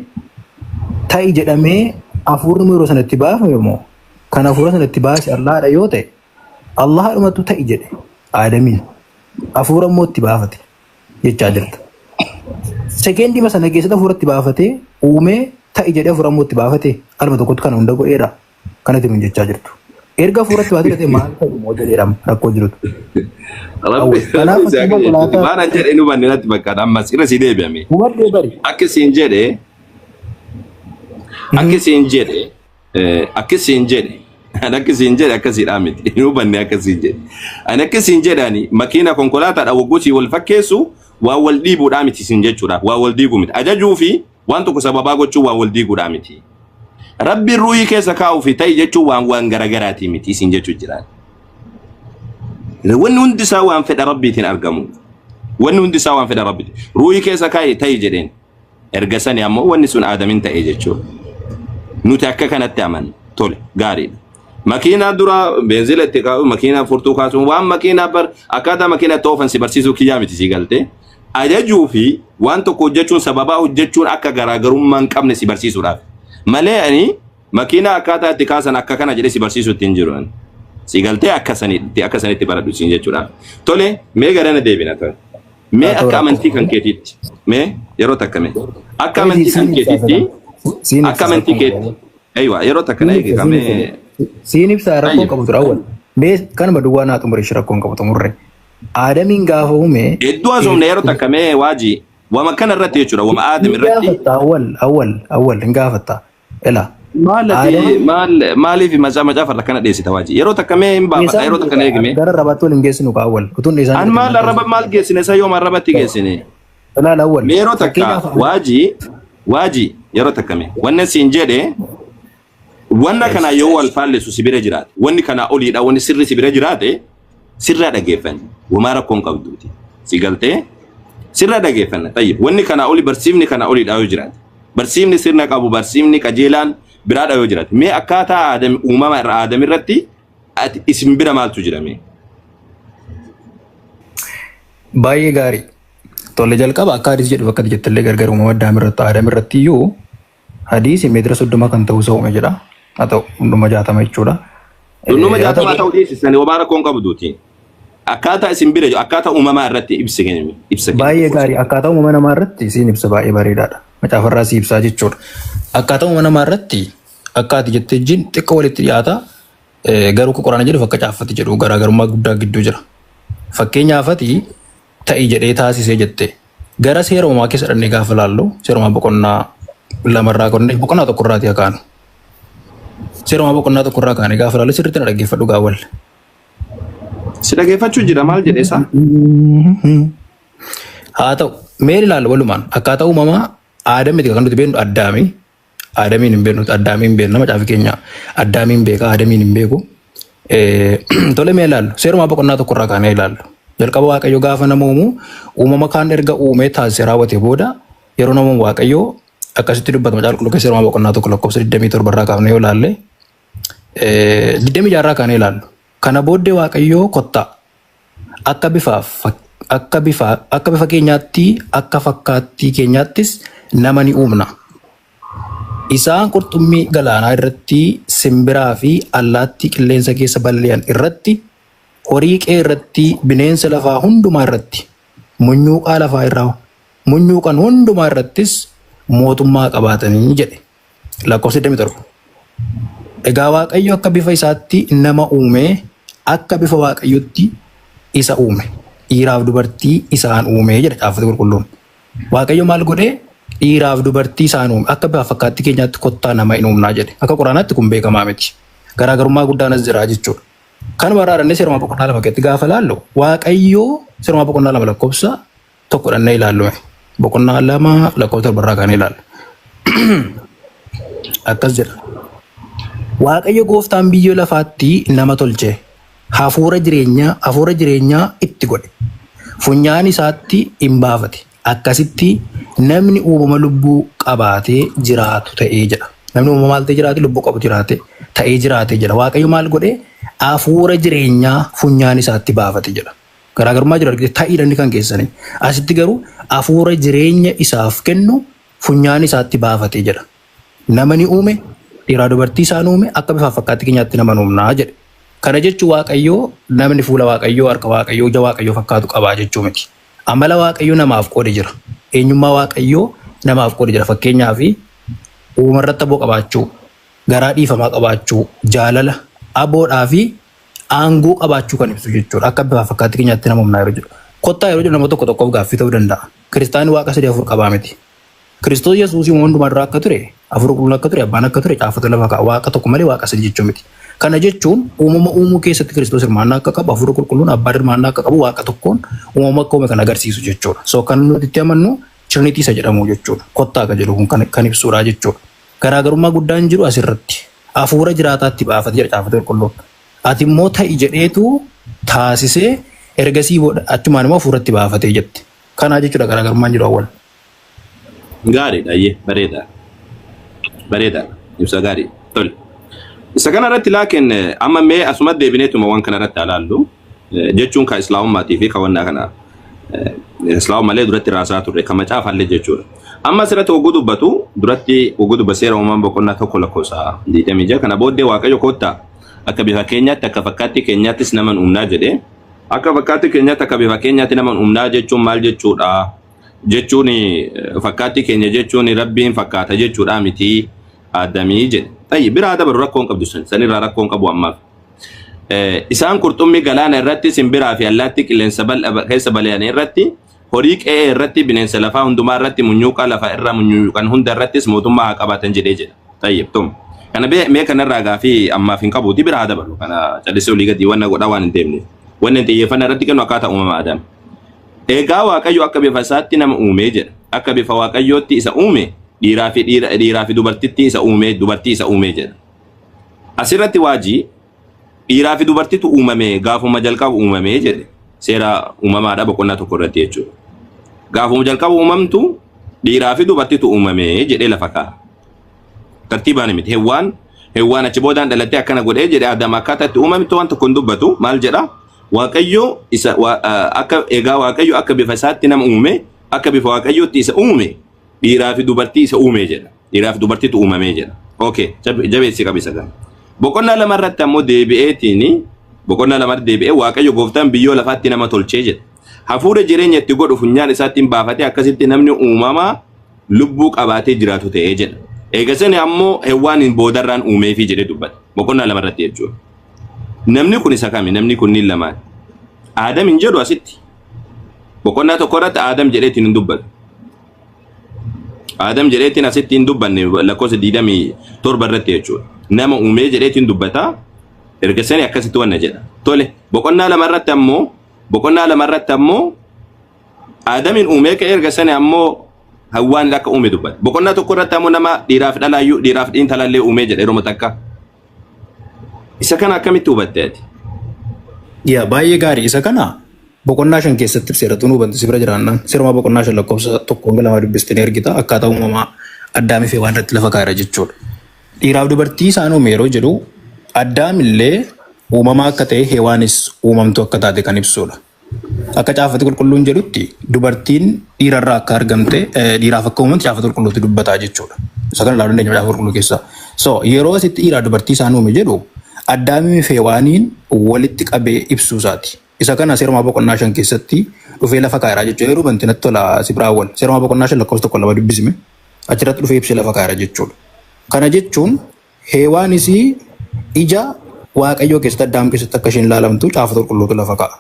Speaker 2: ta'i jedhamee hafuurri yeroo sanatti baafame moo kan hafuura sanatti baase Allaadha yoo ta'e Allah dhumatu ta'i jedhe Aadamiin hafuura immoo itti baafate jechaa jirta. Sekeendii sana keessatti hafuuratti baafatee uumee ta'i jedhee hafuura immoo itti baafate qalma tokkotti kan hunda godheera kanatti nuun jechaa jirtu. Erga hafuuratti baatee maal ta'u moo jedheedhama rakkoo jirutu.
Speaker 1: Waan jedhe nu banneerratti bakka ammas irra si deebi'ame. Akkasiin jedhe akkasiidhaa miti nu banne akkasiin jedhe. Ani akkasiin jedhani makiina konkolaataadha waggooti wal fakkeessu waa wal dhiibuudhaa miti sin jechuudha. Waa wal dhiibuu miti. Ajajuu fi waan tokko sababaa gochuun waa wal dhiiguudhaa miti. Rabbiin ruuhii keessa kaa'uu fi ta'i jechuun waan garaagaraatii miti sin jechuu jira. Wanni hundi isaa waan fedha Rabbiitiin argamu. Wanni hundi isaa waan fedha Rabbiitiin. Ruuhii keessa kaa'e ta'i jedheen. Erga sani ammoo wanni sun Aadamin ta'e jechuudha. Nuti akka kanatti amanna. Tole gaariidha. Makiinaa dura beenzila itti kaa'u, makiinaa furtuu kaasuun waan makiinaa akkaataa makiinaa toofan si barsiisuu kiyyaa miti si galtee. Ajajuu fi waan tokko hojjechuun sababaa hojjechuun akka garaagarummaa hin qabne si barsiisuudhaaf. Malee ani makiinaa akkaataa itti kaasan akka kana jedhee si barsiisuu ittiin jiru. Si galtee akkasanitti baradhu siin jechuudha. Tole mee garana deebina tole. Mee akka amantii kan keetiitti. Mee yeroo takka mee. Akka amantii kan keetiitti. Akka amantii keetti. Aywa yeroo takka na eegamee.
Speaker 2: Siin ibsaa rakkoo qabu tura awwal. Mee kanuma duwwaa naa xumure rakkoo qabu xumurre. Aadamiin gaafa uume.
Speaker 1: Iddoo asumne yeroo takka mee waajii. Wama kana irratti jechuudha. Wama Aadam irratti. Awwal hin gaafatta. Ela. Maaliif macaa farra kana dheessita waajii. Yeroo takka mee hin baafata yeroo takka na eegame.
Speaker 2: Gara rabaatti waliin geessinu ka awwal. Utuun isaan.
Speaker 1: An maal arraba maal geessine isa yoo marrabatti geessine.
Speaker 2: Ilaala awwal.
Speaker 1: Yeroo takka waajii yeroo takka mee. Wanni siin jedhee. Wanna kana yoo wal faallesu sibira jiraate. Wanni kana oliidha wanni sirri sibira jiraate sirraa dhageeffanne. Wama rakkoon qabduuti. Si galtee sirraa dhageeffanne. Tayyib wanni kana oli barsiifni kana oliidha yoo jiraate. Barsiifni sirna qabu barsiifni qajeelaan biraadha yoo jiraate. Mee akkaataa Aadam uumama irraa Aadam irratti isin bira maaltu jirame?
Speaker 2: Baay'ee gaarii. Tole jalqaba akka hadiis jedhu bakka jettallee gargar uumama Aadam irratti iyyuu hadiisi meetira 30 kan ta'uu isaa uume jedha. Haa ta'u hunduma 60 jechuudha.
Speaker 1: Hunduma 60 ta'uu dhiyeessisanii wama rakkoon qabduuti. Akkaataa isin bira jiru akkaataa uumamaa irratti ibsa.
Speaker 2: Baay'ee gaarii akkaataa uumama namaa irratti siin ibsa baay'ee bareedaadha. Macaafarraa si ibsaa jechuudha. Akkaataa uumama namaa irratti akkaati jettee jin xiqqoo walitti dhiyaata. Garuu Quraana jedhu fakka caaffati jedhu garaagarummaa guddaa gidduu jira. Fakkeenyaafati ta'i jedhee taasisee jettee gara seera uumamaa keessa dhannee gaafa laallu seera uumamaa boqonnaa lamarraa qonnee boqonnaa tokkorraati akaanu. Seera uumamaa boqonnaa tokkorraa kaanee gaafa laallu sirriitti na dhaggeeffadhu gaawwal.
Speaker 1: Si dhaggeeffachuu jira maal jedhee isaa?
Speaker 2: Haa ta'u mee ilaalu walumaan akkaataa uumamaa Aadamitti kan nuti beeknu Addaami. Aadamiin hin beeknu Addaamiin hin beeknu macaafi keenya Addaamiin beeka Aadamiin hin beeku. Tole mee ilaallu seera uumamaa boqonnaa tokkorraa kaanee ilaallu. Jalqaba Waaqayyo gaafa nama uumama kaan erga uumee taasisee raawwate booda yeroo nama Waaqayyo akkasitti dubbata macaafa qulqulluu seera uumamaa boqonnaa tokko lakkoofsa 27 irraa kaafnee yoo ilaalle 26 irraa kaanee ilaallu. Kana booddee Waaqayyo kottaa akka bifa keenyaatti akka fakkaattii keenyaattis nama ni uumna. Isaan qurxummii galaanaa irratti simbiraa fi allaattii qilleensa keessa balali'an irratti horii qe'ee irratti bineensa lafaa hundumaa irratti munyuuqaa lafaa irraa munyuuqan hundumaa irrattis mootummaa qabaatanii jedhe. Lakkoofsa 27. Egaa Waaqayyo akka bifa isaatti nama uume akka bifa Waaqayyotti isa uume. Dhiiraaf dubartii isaan uume jedha caafata qulqulluun. Waaqayyo maal godhee dhiiraaf dubartii isaan uume akka bifa fakkaattii keenyaatti kottaa nama hin uumnaa jedhe. Akka Quraanaatti kun beekamaa miti. Garaagarummaa guddaanas jira jechuudha. Kan baraarannee seera uumamaa boqonnaa 2 keessatti gaafa laallu Waaqayyo seera uumamaa boqonnaa 2 lakkoofsa 1 dhannee ilaallu. Boqonnaa 2 lakkoofsa 7 irraa kaanee ilaallu. Akkas jedha. Waaqayyo gooftaan biyya lafaatti nama tolche. Hafuura jireenyaa itti godhe. Funyaan isaatti hin baafate. Akkasitti namni uumama lubbuu qabaatee jiraatu ta'ee jedha. Namni uumama maal ta'ee jiraate lubbuu qabu jiraate ta'ee jiraate jedha. Waaqayyo maal godhe hafuura jireenyaa funyaan isaatti baafate jedha. Garaagarummaa jiru argite ta'iidhaan kan keessanii. Asitti garuu hafuura jireenya isaaf kennu funyaan isaatti baafatee jedha. Nama ni uume dhiiraa dubartii isaan uume akka bifa fakkaatti keenyaatti nama uumnaa jedhe. Kana jechuun Waaqayyoo namni fuula Waaqayyoo harka Waaqayyoo ija Waaqayyoo fakkaatu qabaa jechuu miti. Amala Waaqayyoo namaaf qoode jira. Eenyummaa Waaqayyoo namaaf qoode jira. Fakkeenyaaf uumarratti aboo qabaachuu, garaa dhiifamaa qabaachuu, jaalala, aboodhaa fi aangoo qabaachuu kan ibsu jechuudha. Akka bifa fakkaatti keenyaatti nama uumnaa yeroo jedhu. Kottaa yeroo jedhu nama tokko tokkoof gaaffii ta'uu danda'a. Kiristaanni Waaqa sadii afur qabaa miti. Kiristoos Yesuus hundumaa duraa akka ture, afur qulqulluu akka ture, abbaan akka ture, caafata lafa ka'a. Waaqa tokko malee Waaqa sadii jechuu miti. Kana jechuun uumama uumuu keessatti Kiristoos hirmaannaa akka qabu, afur qulqulluun abbaan hirmaannaa akka qabu, Waaqa tokkoon uumama akka uume kan agarsiisu jechuudha. So kan nuti itti amannu Trinity isa jedhamu jechuudha. Kottaa akka jedhu kun kan ibsuudha jechuudha. Garaagarummaa guddaan jiru asirratti. Hafuura jiraataatti baafate jedha caafata qulqulluun. Ati immoo ta'i jedheetu taasisee ergasii achumaan immoo hafuuratti baafatee jette. Kanaa jechuudha garaagarummaan jiru awwal.
Speaker 1: Gaariidha ayyee bareeda. Bareeda ibsa gaarii tole. Isa kanarratti laakiin amma mee asuma deebineetuma waan kanarratti ilaallu jechuun ka islaamummaatiif fi kawannaa kana islaamummallee duratti raasaa turre kan macaafallee jechuudha. Amma asirratti oguu dubbatu duratti oguu dubba seera uumamaa boqonnaa tokko lakkoofsa 26 kana booddee Waaqayyo kottaa akka bifa keenyaatti akka fakkaatti keenyaattis naman uumnaa jedhee akka fakkaatti keenyaatti akka bifa keenyaatti naman uumnaa jechuun maal jechuudha? Jechuun fakkaatti keenya jechuun Rabbiin fakkaata jechuudha miti Aadamii jedhe. Tayyi biraa dabalu rakkoon qabdu sanirraa rakkoon qabu ammaaf. Isaan qurxummii galaana irratti simbiraa fi allaatti qilleensa keessa balali'an irratti horii qe'ee irratti bineensa lafaa hundumaa irratti munyuuqa lafa irra munyuuqan hunda irrattis mootummaa haa qabaatan jedhee jedha. Tayyib tum. Kana mee kanarraa gaafii ammaaf hin qabuuti biraa dabalu kana callisee olii gadi wanna godhaa waan hin deemne. Wanni xiyyeeffannaa irratti kennu akkaataa uumama Aadaam. Egaa Waaqayyo akka bifa isaatti nama uumee jedha. Akka bifa Waaqayyootti isa uume dhiiraa fi dubartitti isa uume dubartii isa uume jedha. Asirratti waajii dhiiraa fi dubartitu uumame gaafuma jalqabu uumame jedhe. Seera uumamaadha boqonnaa tokko irratti jechuudha. Gaafuma jalqabu uumamtu dhiiraa fi dubartitu uumame jedhee lafa kaa'a. Tartiibaan miti hewwaan achi boodaan dhalattee akkana godhee jedhee Aadaam akkaataatti uumamtu waan tokko hin dubbatu maal jedha? Waaqayyo isa akka egaa Waaqayyo akka bifa isaatti nama uume akka bifa Waaqayyootti isa uume dhiiraa fi dubartii isa uume jedha. Dhiiraa fi dubartiitu uumame jedha. Okay, jabeessi qabisa kan. Boqonnaa lama irratti ammoo boqonnaa lama deebi'ee Waaqayyo gooftaan biyyoo lafaatti nama tolchee jedha. Hafuura jireenya itti godhu funyaan isaattiin baafatee akkasitti namni uumamaa lubbuu qabaatee jiraatu ta'ee jedha. Eegasani ammoo hewwaan boodarraan uumeefi jedhee dubbata. Boqonnaa lama irratti jechuudha. Namni kun isa kami? Namni kunniin lamaan. Aadam hin jedhu asitti. Boqonnaa tokko irratti Aadam jedheetiin hin dubbatu. Aadam jedheetiin asitti hin dubbanne lakkoofsa 27 irratti jechuudha. Nama uumee jedheetiin dubbata. Ergasanii akkasitti wanna jedha. Tole boqonnaa lama irratti ammoo Aadamin uumee ka'ee ergasanii ammoo hawwaan akka uume dubbata. Boqonnaa tokko irratti ammoo nama dhiiraaf dhalaayyuu dhiiraaf dhiintalallee uumee jedha yeroo takka. Isa kana akkamitti hubatte ati?
Speaker 2: Yaa baay'ee gaarii isa kana boqonnaa 5 keessatti seeratuun hubantu si bira jiraannan seeruma boqonnaa 5 lakkoofsa 1 dubbistanii argita akkaataa uumamaa Addaamii fi waan irratti lafa kaa'eera jechuudha. Dhiiraaf dubartii isaan uume yeroo jedhu Addaamillee uumamaa akka ta'e Hewaanis uumamtu akka taate kan ibsudha. Akka caafati qulqulluun jedhutti dubartiin dhiirarraa akka argamte dhiiraaf akka uumamte caafati qulqulluutti dubbataa jechuudha. Isa kana ilaaluu dandeenya caafati qulqulluu keessaa. So yeroo asitti dhiiraaf dubartii isaan uume jedhu Addaamii fi Hewaaniin walitti qabee ibsuu isaati. Isa kana seeruma boqonnaa 5 keessatti dhufee lafa kaa'eera jechuudha. Yeroo banti natti tola Sibraawwal seeruma boqonnaa 5 lakkoofsa 1 dubbisime achirratti dhufee ibsee lafa kaa'eera jechuudha. Kana jechuun Hewaanis ija Waaqayyoo keessatti Addaam keessatti akka isheen ilaalamtu caafata qulqulluutu lafa kaa'a.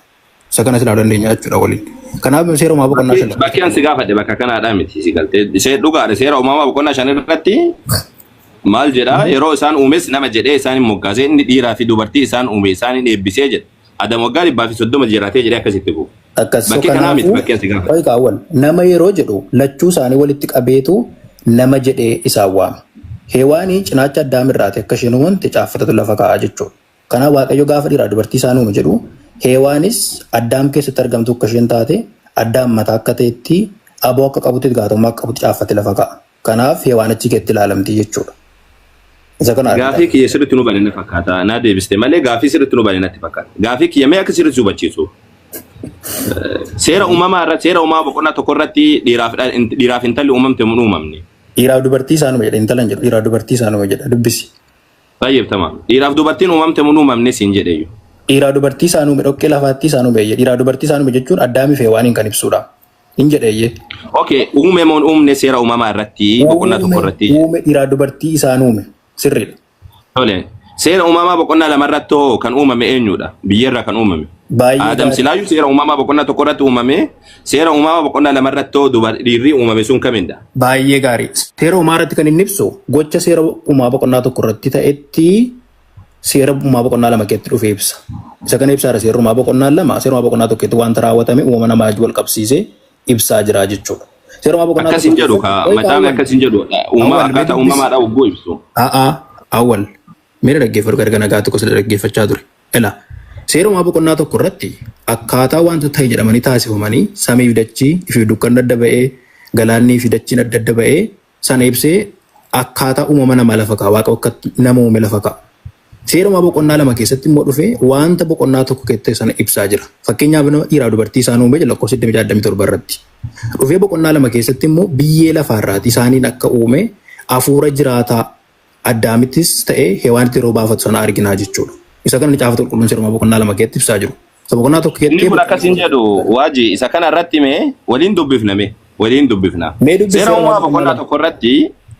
Speaker 2: Isa kanas ilaaluu dandeenya jechuudha waliin. Kanaaf seeruma boqonnaa 5
Speaker 1: bakki ansi gaafadhe bakka kanaadhaa miti si galtee ishee dhugaadha seera uumamaa boqonnaa 5 irratti maal jedha yeroo isaan uumes nama jedhee isaan moggaasee inni dhiiraa fi dubartii isaan uume isaan eebbisee jedha. Adam waggaa 130 jiraatee jedhee akkasitti bu'u. Bakki kanaa miti bakki ansi gaafadhe.
Speaker 2: Nama yeroo jedhu lachuu isaanii walitti qabeetu nama jedhee isaan waama. Hewaanii cinaacha Addaam irraati akka isheen uumamte caafatatu lafa kaa'a jechuudha. Kanaaf Waaqayyo gaafa dhiiraa dubartii isaan uume jedhu Hewaanis Addaam keessatti argamtu akka isheen taate Addaam mataa akka ta'etti aboo akka qabutti gaatummaa akka qabutti caafate lafa kaa'a. Kanaaf Hewaan achi keessatti ilaalamti jechuudha.
Speaker 1: Gaafii kiyya sirriitti nu baay'ina fakkaata. Naa deebiste malee gaafii sirriitti nu baay'inatti fakkaata. Gaafii kiyya mee akka sirriitti hubachiisu. Seera uumamaa irratti seera uumamaa boqonnaa tokko irratti dhiiraaf intalli uumamte mun uumamne.
Speaker 2: Dhiiraaf dubartii isaanuma jedha intalan jedhu dhiiraaf dubartii isaanuma jedha dubbisi.
Speaker 1: Baay'ee tamam. Dhiiraaf dubartiin uumamte mun uumamne siin jedheeyyu.
Speaker 2: Dhiiraaf dubartii isaanuma dhoqqee lafaatti isaanuma jedhe dhiiraaf dubartii isaanuma jechuun addaamii fi waan hin kan ibsudha. Hin jedheeyye.
Speaker 1: Okay, uume moon uumne seera uumamaa irratti boqonnaa tokko irratti.
Speaker 2: Uume dhiiraaf dubartii isaan uume sirriidha.
Speaker 1: Tole. Seera uumamaa boqonnaa lama irratti hoo kan uumame eenyudha? Biyyarraa kan uumame. Adam silaayyuu seera uumamaa boqonnaa tokko irratti uumame. Seera uumamaa boqonnaa lama irratti hoo dhiirri uumame sun kamidha?
Speaker 2: Baay'ee gaarii. Seera uumamaa irratti kan inni ibsu gocha seera uumamaa boqonnaa tokko irratti ta'etti seera uumamaa boqonnaa lama keessatti dhufee ibsa. Isa kana ibsaadha seera uumamaa boqonnaa lama seera uumamaa boqonnaa tokkotti wanta raawwatame uumama namaa wal qabsiisee ibsaa jira jechuudha. Seera uumamaa boqonnaa
Speaker 1: akkasiin jedhu ka mataan akkasiin jedhu uumamaa akkaataa uumamaadha ugguu ibsu.
Speaker 2: Awwal meera dhaggeeffatu gargar nagaatti gosa dhaggeeffachaa ture. Ela seera uumamaa boqonnaa tokko irratti akkaataa wanta ta'e jedhamanii taasifamanii samii fi dachii fi dukkan adda ba'ee galaannii fi dachiin adda ba'ee sana ibsee akkaataa uumama nama lafa ka'a waaqa akka nama uume lafa ka'a. Seera uumamaa boqonnaa lama keessatti immoo dhufee wanta boqonnaa tokko keessatti sana ibsaa jira. Fakkeenyaaf nama dhiiraa dubartii isaan uume jala lakkoofsa 27 irratti. Dhufee boqonnaa lama keessatti immoo biyyee lafaarraati isaaniin akka uume hafuura jiraataa addaamittis ta'ee hewaanitti yeroo baafatu sana arginaa jechuudha. Isa kana caafata qulqulluun seera uumamaa boqonnaa lama keessatti ibsaa jiru. Isa boqonnaa tokko keessatti. Inni kun
Speaker 1: akkasiin jedhu waaji isa kana irratti mee waliin dubbifna. Seera uumamaa boqonnaa tokko irratti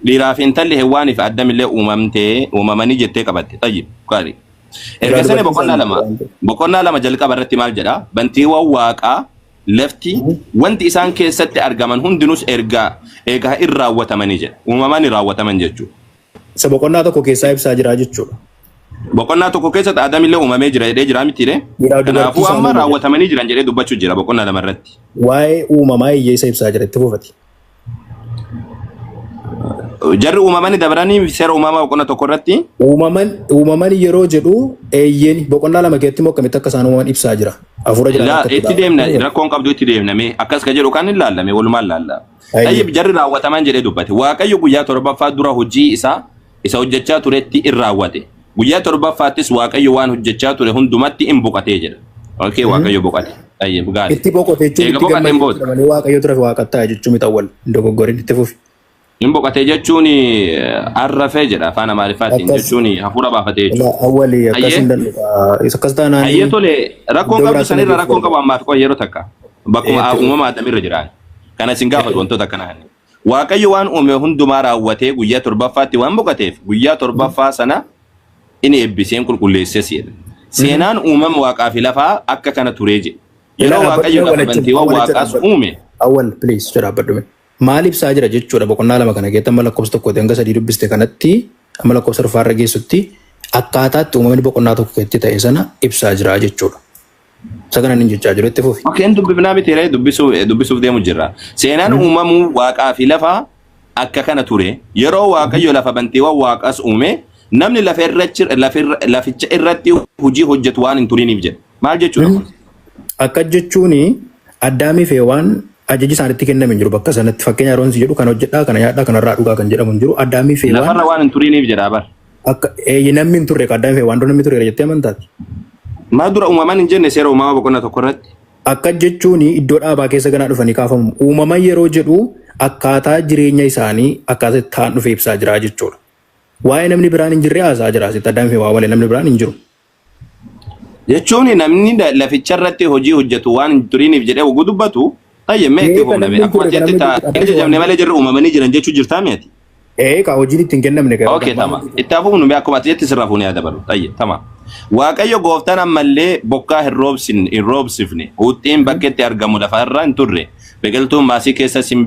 Speaker 1: dhiiraaf intalli hewaaniif addamillee uumamanii jettee qabatte tayyib gaari. Erga sana boqonnaa lama jalqaba irratti maal jedha? Bantiiwwan waaqaa lafti wanti isaan keessatti argaman hundinuus eegaa hin raawwatamanii jedha. Uumamaan hin raawwataman jechuudha.
Speaker 2: Isa boqonnaa tokko keessaa ibsaa jira jechuudha.
Speaker 1: Boqonnaa tokko keessatti addamillee uumamee jira jedhee jira mitiire. Kanaafuu amma raawwatamanii jiran jedhee dubbachuu jira boqonnaa lama irratti.
Speaker 2: Waa'ee uumamaa hiyyeessa ibsaa jira itti fufati.
Speaker 1: Jarri uumamanii dabalanii seera uumamaa boqonnaa tokko irratti.
Speaker 2: Uumaman yeroo jedhu eeyyeen boqonnaa lama keessatti immoo akkamitti akka isaan uumaman ibsaa jira. Hafuura jira.
Speaker 1: Itti deemna rakkoon qabdu itti deemname akkas ka jedhu kan hin laallame walumaan laalla. Tayyib jarri raawwataman jedhee dubbate. Waaqayyo guyyaa torbaffaa dura hojii isa hojjechaa turetti in raawwate. Guyyaa torbaffaattis waaqayyo waan hojjechaa ture hundumatti in boqotee jedha. Okay waaqayyo boqote. Tayyib gaari.
Speaker 2: Itti boqotee jechuun itti gammadee waaqayyo ture waaqattaa jechuun mixawwal dogoggoriin itti fufi.
Speaker 1: In boqotee jechuun arrafee jedha afaan Amaariffaatiin jechuun hafuura baafatee jechuudha.
Speaker 2: Awwali akkasin danda'u akkas taanaan.
Speaker 1: Hayyee tole rakkoon qabdu sanirra rakkoon qabu ammaaf qofa yeroo takka bakkuma uumamaa addamirra jiraan kana sin gaafatu wantoota akkanaa. Waaqayyo waan uume hundumaa raawwatee guyyaa torbaffaatti waan boqoteef guyyaa torbaffaa sana inni eebbiseen qulqulleesses jedha. Seenaan uumama waaqaa fi lafaa akka kana turee jedha. Yeroo waaqayyo bantiiwwan waaqaas uume.
Speaker 2: Awwal please jira baddume. Maal ibsaa jira jechuudha boqonnaa lama kana keessatti amma lakkoofsa tokkooti hanga sadii dubbiste kanatti amma lakkoofsa dhufaarra geessutti akkaataatti uumamni boqonnaa tokko keessatti ta'e sana ibsaa jira jechuudha. Isa kana inni jechaa jiru itti fufi.
Speaker 1: Okkeen dubbifnaa mitiiree dubbisuuf deemu jirra. Seenaan uumamuu waaqaa fi lafaa akka kana ture yeroo waaqayyo lafa bantiiwwan waaqaas uume namni laficha irratti hojii hojjetu waan hin turiniif jedha. Maal jechuudha?
Speaker 2: Akka jechuun addaamii fi waan ajaji isaanitti kenname jiru bakka sanatti fakkeenya yeroon si jedhu kan hojjedhaa kana nyaadhaa kanarraa dhugaa kan jedhamu jiru addaamii fi waan
Speaker 1: lafarra waan hin turiniif jedha bar.
Speaker 2: Akka namni hin turre addaamii fi waan namni turre jettee amantaati.
Speaker 1: Maal dura uumaman hin jenne seera uumamaa boqonnaa tokko irratti.
Speaker 2: Akka jechuun iddoo dhaabaa keessa ganaa dhufanii kaafamu uumaman yeroo jedhu akkaataa jireenya isaanii akkaataa ta'an dhufe ibsaa jira jechuudha. Waa'ee namni biraan hin jirre haasaa jira asitti addaamii fi waa malee namni biraan hin jiru.
Speaker 1: Jechuun namni laficha irratti hojii hojjetu waan hin turiniif jedhee oguu dubbatu. Tayyee mee itti fuufname akkuma jetti ta'a jajjabne malee jirri uumamanii jiran jechuu jirtaa meeti.
Speaker 2: Ka hojiin ittiin kennamne qaba.
Speaker 1: Okay tama itti fuufnu mee akkuma jetti sirraa fuunee yaada baru tayyee tama. Waaqayyo gooftaan ammallee bokkaa hin roobsifne huxxiin bakkeetti argamu lafa irraa hin turre biqiltuun maasii keessa hin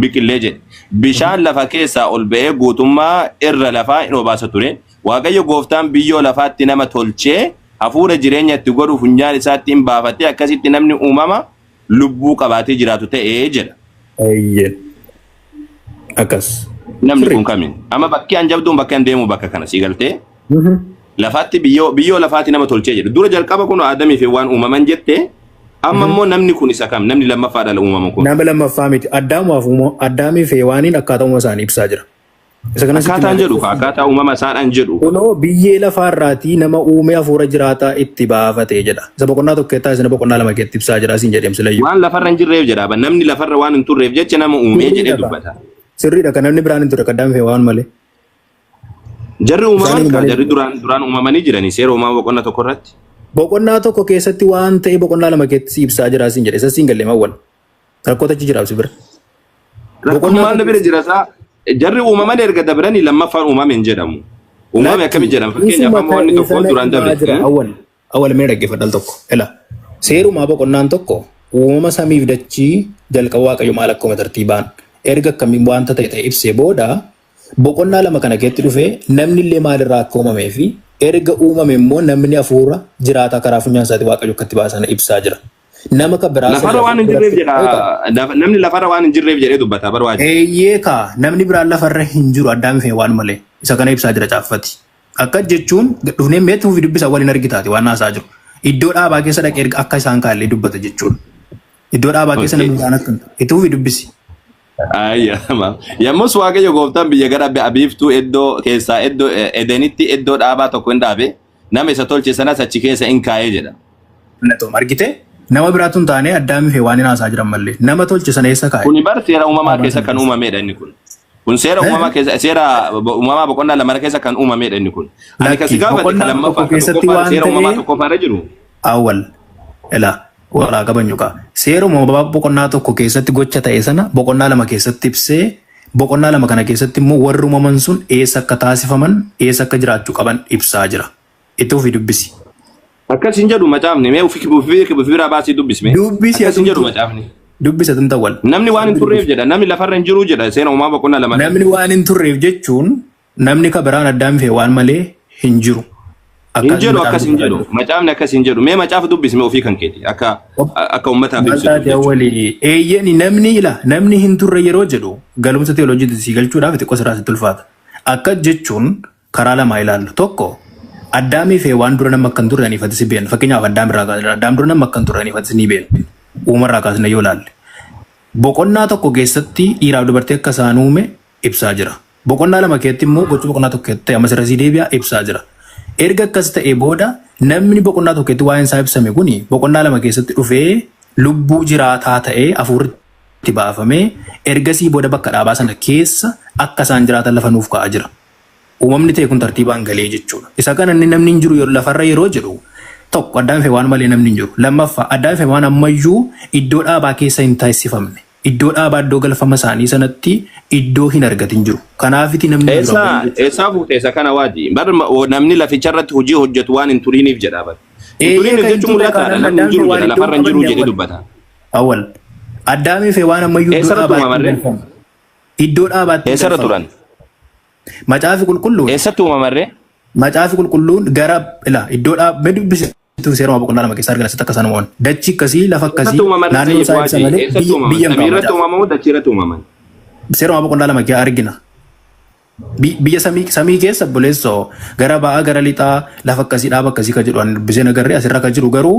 Speaker 1: biqillee jedhe bishaan lafa keessaa ol ba'ee guutummaa irra lafaa hin obaasa ture. Waaqayyo gooftaan biyyoo lafaatti nama tolchee hafuura jireenya itti godhu funyaan isaatti hin baafatee akkasitti namni uumama lubbuu qabaatee jiraatu ta'ee jedha.
Speaker 2: Akkas.
Speaker 1: Namni kun kamiin? Amma bakki an jabduun bakka an deemu bakka kana sii galtee. Lafaatti biyyoo lafaatti nama tolchee jedha. Dura jalqaba kun Aadamii fi waan uumaman jettee amma immoo namni kun isa kam? Namni lammaffaa dhala uumamu kun.
Speaker 2: Nama lammaffaa miti. Addaamii fi waaniin akkaataa uumama isaanii ibsaa jira. Isa kana sitti
Speaker 1: Akkaataan jedhu akkaataa uumama isaadhaan jedhu.
Speaker 2: kunoo biyyee lafaarraatii nama uume hafuura jiraataa itti baafatee jedha. Isa boqonnaa tokkettaa isa boqonnaa lama keetti ibsaa jira siin jedheem silayyuu.
Speaker 1: Waan lafarra hin jirreef jedha. Namni lafarra waan hin turreef jecha nama uumee jedhee dubbata.
Speaker 2: Sirriidha kan namni biraan hin ture kaddaam fee waan malee.
Speaker 1: Jarri uumaman kan jarri duraan uumamanii jiranii seera uumamaa boqonnaa tokko irratti.
Speaker 2: Boqonnaa tokko keessatti waan ta'e boqonnaa lama keetti ibsaa jira siin jedhe. Isa siin gallee mawwan. Rakkoota achi jiraaf si bira.
Speaker 1: Rakkummaan na bira jira isaa jarri uumaman erga dabranii lammaffaan uumame hin jedhamu. Uumame akkami jedhama fakkeenyaaf amma wanni tokko duraan dabre.
Speaker 2: Awwal mee dhaggeeffadhal tokko. Ela seerumaa boqonnaan tokko uumama samiif dachii jalqaba waaqayyo maal akkuma tartiibaan erga akkamiin wanta ta'e ibsee booda boqonnaa lama kana keessatti dhufee namni illee maalirraa akka uumamee fi erga uumame immoo namni hafuura jiraataa karaa funyaan isaatti waaqayyo akkatti baasan ibsaa jira. Nama kan biraa
Speaker 1: lafarra waan hin jirreef jedha namni lafarra waan hin jirreef jedhee dubbata barbaade.
Speaker 2: Eeyyee kaa namni biraan lafarra hin jiru addaan fee waan malee isa kana ibsaa jira caaffati. Akka jechuun dhufnee meetti hufi dubbisa waliin argitaati waan haasaa jiru. Iddoo dhaabaa keessa dhaqee akka isaan kaallee dubbata jechuudha. Iddoo dhaabaa keessa namni biraan akka itti hufi dubbisi.
Speaker 1: Yommus waaqayyo gooftaan biyya gara abiiftuu iddoo keessaa iddoo edenitti iddoo dhaabaa tokko hin dhaabe nama isa tolche sanas achi keessa hin kaa'ee jedha.
Speaker 2: Argite nama biraatu hin taane addaami fee waan hin haasaa jiran mallee nama tolche sana eessa kaa'e.
Speaker 1: Kuni bar seera uumamaa keessa kan uumamedha inni kun. Kun seera uumamaa keessa seera uumamaa boqonnaa lama keessa kan uumamedha inni kun. Ani kasi gaafate kan lammaffaa keessatti waan seera uumamaa tokko faara jiru.
Speaker 2: Awwal ela walaa qabanyuka seeruma boqonnaa tokko keessatti gocha ta'e sana boqonnaa lama keessatti ibsee boqonnaa lama kana keessatti immoo warri uumaman sun eessa akka taasifaman eessa akka jiraachuu qaban ibsaa jira. Itti ofii dubbisi.
Speaker 1: Akkas hin jedhu macaafni mee ofii biraa baasii dubbisme.
Speaker 2: Dubbisi
Speaker 1: akkas hin jedhu macaafni.
Speaker 2: Dubbisa tun ta'wal.
Speaker 1: Namni waan hin turreef jedha namni lafarra hin jiru jedha seera uumamaa boqonnaa lama.
Speaker 2: Namni waan hin turreef jechuun namni ka biraan addaan fee waan malee hin jiru.
Speaker 1: Hin jedhu akkas hin jedhu macaafni akkas hin jedhu mee macaafa dubbisme ofii kan keeti akka uummataaf ibsu.
Speaker 2: Eeyyeni namni hin turre yeroo jedhu galumsa teoloojii si galchuudhaaf xiqqoo sirraa sitti ulfaata. Akka jechuun karaa lama ilaallu tokko addaamii fee waan dura nama akka hin turre aniifati si beekna fakkeenyaaf addaam dura nama akka hin turre aniifati ni beekna uumarraa kaasne yoo ilaalle. Boqonnaa tokko keessatti dhiiraaf dubartii akka isaan uume ibsaa jira. Boqonnaa lama keessatti immoo gocha boqonnaa tokko keessatti amma sirra si deebi'a ibsaa jira. Erga akkas ta'e booda namni boqonnaa tokkotti waa'een isaa ibsame kuni boqonnaa lama keessatti dhufee lubbuu jiraataa ta'ee hafuurri baafamee ergasii booda bakka dhaabaa sana keessa akka isaan jiraatan lafa nuuf ka'aa jira. Uumamni ta'e kun tartiibaan galee jechuudha. Isa kana namni hin jiru lafarra yeroo jedhu tokko addaan fee waan malee namni hin jiru. Lammaffaa addaan fee waan ammayyuu iddoo dhaabaa keessa hin taasifamne. Iddoo dhaabaa iddoo galfama isaanii sanatti iddoo hin argatin jiru. Kanaafiti namni
Speaker 1: eessaa fuute isa kana waati. Bar namni laficha irratti hojii hojjetu waan hin turiiniif jedha bar. Hin turiiniif jechuun mul'ataadha namni hin jiru jedha lafarra hin jiru jedhe dubbata.
Speaker 2: Awwal addaamii fee waan ammayyuu iddoo dhaabaatti
Speaker 1: eessarra turan?
Speaker 2: Macaafi qulqulluun
Speaker 1: eessatti uumamarree?
Speaker 2: Macaafi qulqulluun gara iddoo dhaabaa dubbise. Seeruma boqonnaa lama keessa argina sitti akka sanuma dachii akkasii lafa akkasii naannoo isaa ibsa malee biyya
Speaker 1: irratti uumamu dachii irratti uumaman.
Speaker 2: Seeruma boqonnaa lama keessa argina. Biyya samii keessa buleessoo gara ba'aa gara lixaa lafa akkasii dhaaba akkasii kan jedhu dubbisee nagarree asirra kan jiru garuu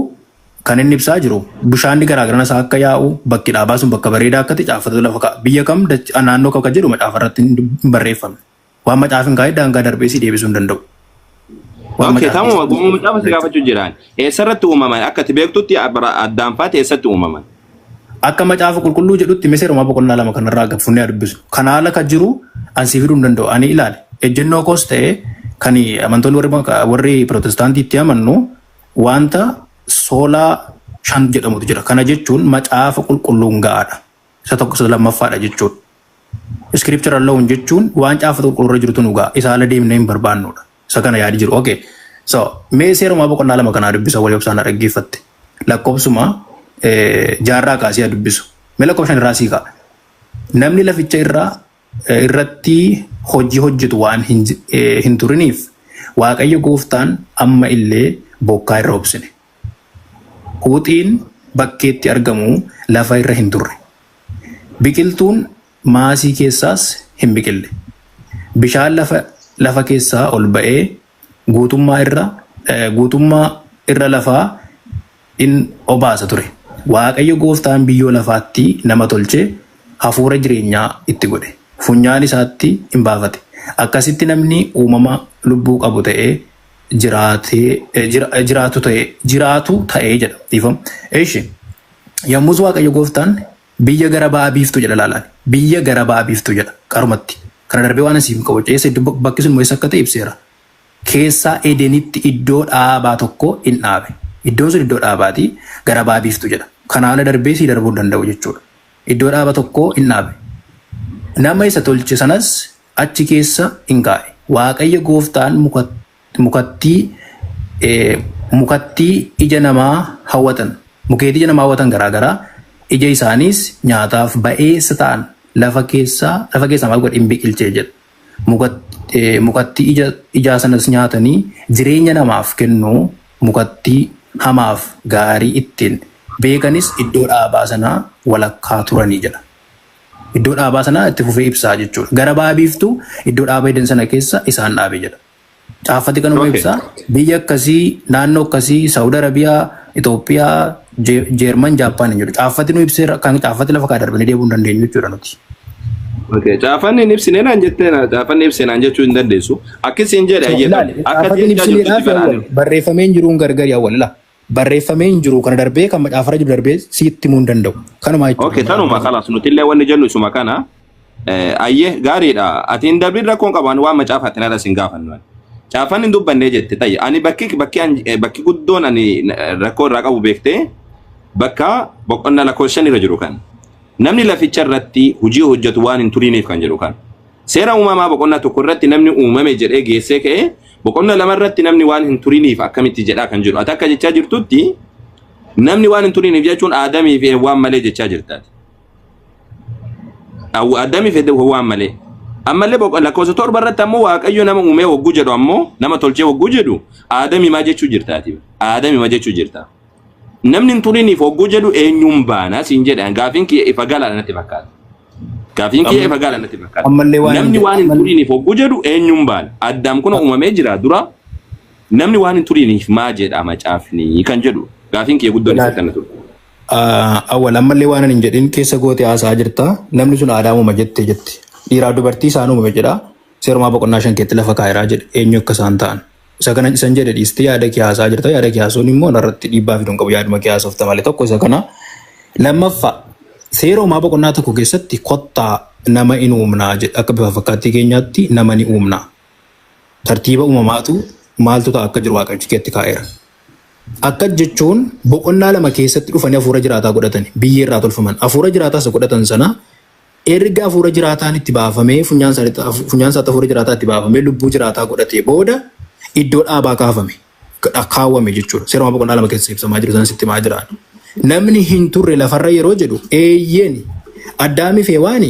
Speaker 2: kan inni ibsaa jiru bishaanni garaagaraa isaa akka yaa'u bakki dhaabaa sun bakka bareedaa akkati caafatu lafa biyya kam naannoo kam kan jedhu macaafa irratti hin barreeffamne. Waan macaafin kaa'ee daangaa darbee si deebisuu hin danda'u.
Speaker 1: Oke, tamuma gomuu macaafa si gaafachuu jiraan. Eessarratti uumaman akka ati beektutti addaan faate eessatti uumaman?
Speaker 2: Akka macaafa qulqulluu jedhutti seeruma boqonnaa lama kanarraa gabfunnee dubbisu. Kana haala kan jiru ansi fiduu hin danda'u. Ani ilaale ejjennoo koos ta'e kan amantoonni warri pirootestaantii itti amannu wanta soolaa 5 jedhamutu jira. Kana jechuun macaafa qulqulluun ga'aadha. Isa tokko isa lammaffaadha jechuudha. Scriptural law jechuun waan caafa qulqulluurra jirtu nu ga'a. Isa haala deemnee hin barbaannudha. Isa kana yaadi jiru. Okay. So, mee seeruma boqonnaa lama kanaa dubbisa walii obsaan dhaggeeffatte. Lakkoofsuma jaarraa kaasee dubbisu. Mee lakkoofsaan irraa sii ka'a. Namni laficha irratti hojii hojjetu waan hin turiniif Waaqayyo gooftaan amma illee bokkaa irra obsine. Huuxiin bakkeetti argamu lafa irra hin turre. Biqiltuun maasii keessaas hin biqille. Bishaan lafa keessaa ol ba'ee guutummaa irra lafaa in obaasa ture. Waaqayyo gooftaan biyyoo lafaatti nama tolchee hafuura jireenyaa itti godhe. Funyaan isaatti hin baafate. akkasitti namni uumama lubbuu qabu ta'ee jiraatu ta'ee jedha. Dhiifama. Eeshi yommus Waaqayyo gooftaan biyya gara ba'aa biiftuu jedha laalaan. Biyya gara ba'aa biiftuu jedha qarumatti. Kana darbee waan asiif qabu ceessa bakki sun eessa akka ta'e ibseera. Keessaa Edenitti iddoo dhaabaa tokko in dhaabe. Iddoon sun iddoo dhaabaati gara ba'aa biiftuu jedha. Kana ala darbee sii darbuu danda'u jechuudha. Iddoo dhaaba tokko in dhaabe. Nama isa tolche sanas achi keessa in kaa'e. Waaqayyo gooftaan mukattii ija namaa hawwatan. Mukeetii ija namaa hawwatan garaagaraa ija isaaniis nyaataaf ba'eessa ta'an lafa keessaa maal godhin biqilchee jedha. Mukattii ijaa sanas nyaatanii jireenya namaaf kennuu mukattii hamaaf gaarii ittiin beekanis iddoo dhaabaa sanaa walakkaa turanii jedha. Iddoo dhaabaa sanaa itti fufee ibsaa jechuudha. Gara ba'aa biiftuu iddoo dhaabaa Eden sana keessa isaan dhaabe jedha. Caaffati kanuma ibsaa biyya akkasii naannoo akkasii Saawud Arabiyaa, Itoophiyaa, Jeerman, Jaappaan hin jiru. Caaffati nu ibseera kan caaffati lafa kaa darbanii deebuu hin dandeenyu jechuudha nuti.
Speaker 1: Caafanni hin ibsine naan jetteena caafanni ibsine naan jechuu hin dandeessu. Akkasiin jedhe ayyeedhaan.
Speaker 2: Caafatni ibsineedhaaf barreeffamee hin jiruun gargari awwalla. Barreeffamee hin jiru kana darbee kan macaafara jiru darbee sitti himuu hin danda'u. Kanuma jechuudha.
Speaker 1: Okay, tanuma kalaas nuti illee wanni jennu isuma kana ayyee gaariidha. Ati hin dabrin rakkoon qabaan waan macaafaatti nala sin gaafannu. Caafanni hin dubbannee jette ta'e ani bakki guddoon ani rakkoo irraa qabu beektee bakka boqonnaa lakkoofsa 5 irra jiru kan namni laficha irratti hojii hojjetu waan hin turiiniif kan jedhu kan seera uumamaa boqonnaa 1 irratti namni uumame jedhee geessee ka'ee boqonnaa 2 irratti namni waan hin turiiniif akkamitti jedhaa kan jedhu ati akka jechaa jirtutti namni waan hin turiiniif jechuun Aadamii fi Hewwaan malee jechaa jirtaati. Aadamii fi Hewwaan malee ammallee lakkoofsa 7 irratti ammoo Waaqayyo nama uumee wagguu jedhu ammoo nama tolchee wagguu jedhu Aadamii maa jechuu jirtaati. Aadamii maa jechuu jirta. Namni hin turiiniif wagguu jedhu eenyuun baana siin jedhan gaafiin kiyya ifa galaa natti fakkaata. Gaafiin kiyya ifa galaa natti fakkaata. Namni waan hin turiiniif wagguu jedhu eenyuun baana. Addaam kun uumamee jira dura namni waan hin turiiniif maa jedha macaafni kan jedhu gaafiin kiyya guddoon isa kana ture.
Speaker 2: Awwal ammallee waan hin jedhin keessa goote haasaa jirta namni sun Aadaamuma jettee jetti. Dhiiraa dubartii isaan uumame jedha seerumaa boqonnaa 5 keetti lafa kaa'iraa jedhe eenyu akka isaan ta'an. Isa kana isan jedhe dhiistee yaada kee haasaa jirta yaada kee haasuun immoo narratti dhiibbaa fiduun qabu yaaduma kee haasofta malee tokko isa kana. Lammaffaa seerumaa boqonnaa 1 keessatti kottaa nama in uumnaa jedha akka bifa fakkaattii keenyaatti nama ni uumna. Tartiiba uumamaatu maaltu ta'a akka jiru Waaqayyo keetti kaa'eera. Akka jechuun boqonnaa 2 keessatti dhufanii hafuura jiraataa godhatan biyyee irraa tolfaman hafuura jiraataa isa godhatan sana erga hafuura jiraataan itti baafamee funyaan isaatti hafuura jiraataa itti baafamee lubbuu jiraataa godhatee booda iddoo dhaabaa kaafame kaawwame jechuudha. Seeruma boqonnaa 2 keessa ibsamaa jiru sanis itti maa jiraan. Namni hin turre lafarra yeroo jedhu eeyyeen Addaamii fi Hewwaan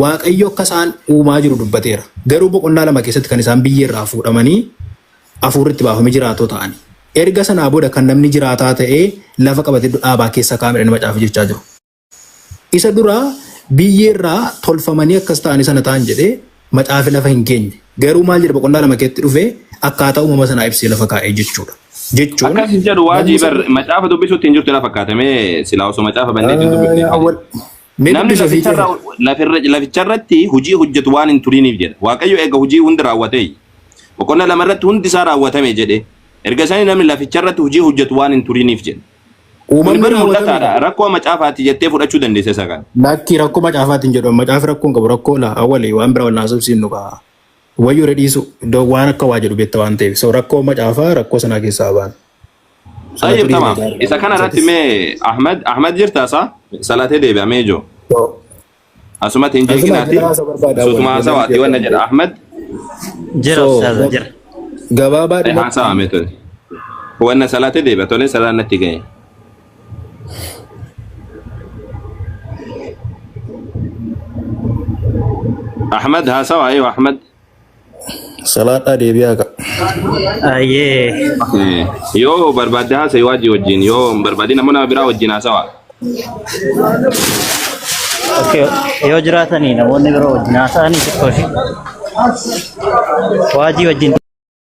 Speaker 2: Waaqayyo akka isaan uumaa jiru dubbateera. Garuu boqonnaa 2 keessatti kan isaan biyyee irraa fuudhamanii hafuurri itti baafamee jiraatoo ta'ani. Erga sanaa booda kan namni jiraataa ta'ee lafa qabatee dhaabaa keessa kaa'amedha nama macaafa jechaa jiru. Isa duraa biyyee irraa tolfamanii akkas ta'anii sana ta'an jedhee macaafi lafa hin keenye. Garuu maal jedha boqonnaa 2 keessatti dhufee akkaataa uumama sanaa ibsee lafa kaa'ee jechuudha. Jechuun
Speaker 1: akkas jedhu waajii macaafa dubbisuutti hin jirtu lafa kaa'atamee silaa osoo macaafa banneetiin dubbifne. Namni laficharratti hojii hojjetu waan hin turiiniif jedha. Waaqayyo eega hojii hundi raawwatee boqonnaa 2 irratti hundi isaa raawwatame jedhee erga isaanii namni laficharratti hojii hojjetu waan hin turiiniif jedha. Uumamni mul'ataadha. Rakkoo macaafaati jettee fudhachuu dandeessa isa kana.
Speaker 2: Lakki rakkoo macaafaatiin jedhamu macaafi rakkoon qabu rakkoo la awwalee waan bira walnaa subsiinu qaba. Wayyuu redhiisu iddoo waan akka waa jedhu beekta waan ta'eef so rakkoo macaafaa rakkoo sanaa keessaa baan.
Speaker 1: Ayyee tamam. Isa kana irratti mee Ahmad jirtaasaa salaatee deebi'amee jiru. Asumatti hin jeekinaati. Sutuma haasawaati wanna jedha Ahmad.
Speaker 4: Jira.
Speaker 2: Gabaabaa
Speaker 1: dhuma. Haasawa meetode. Wanna salaatee deebi'a tolee salaan natti ga'e. Ahmad haasawa ayyoo Ahmad.
Speaker 2: Salaataa deebi'aa ka.
Speaker 4: Ayyee.
Speaker 1: Yoo barbaadde haasawaa waajii wajjin yoo barbaadde namoota biraa wajjin haasawa.
Speaker 4: Yoo jiraatanii namoonni biroo wajjin haasa'anii xiqqoo waajii wajjin.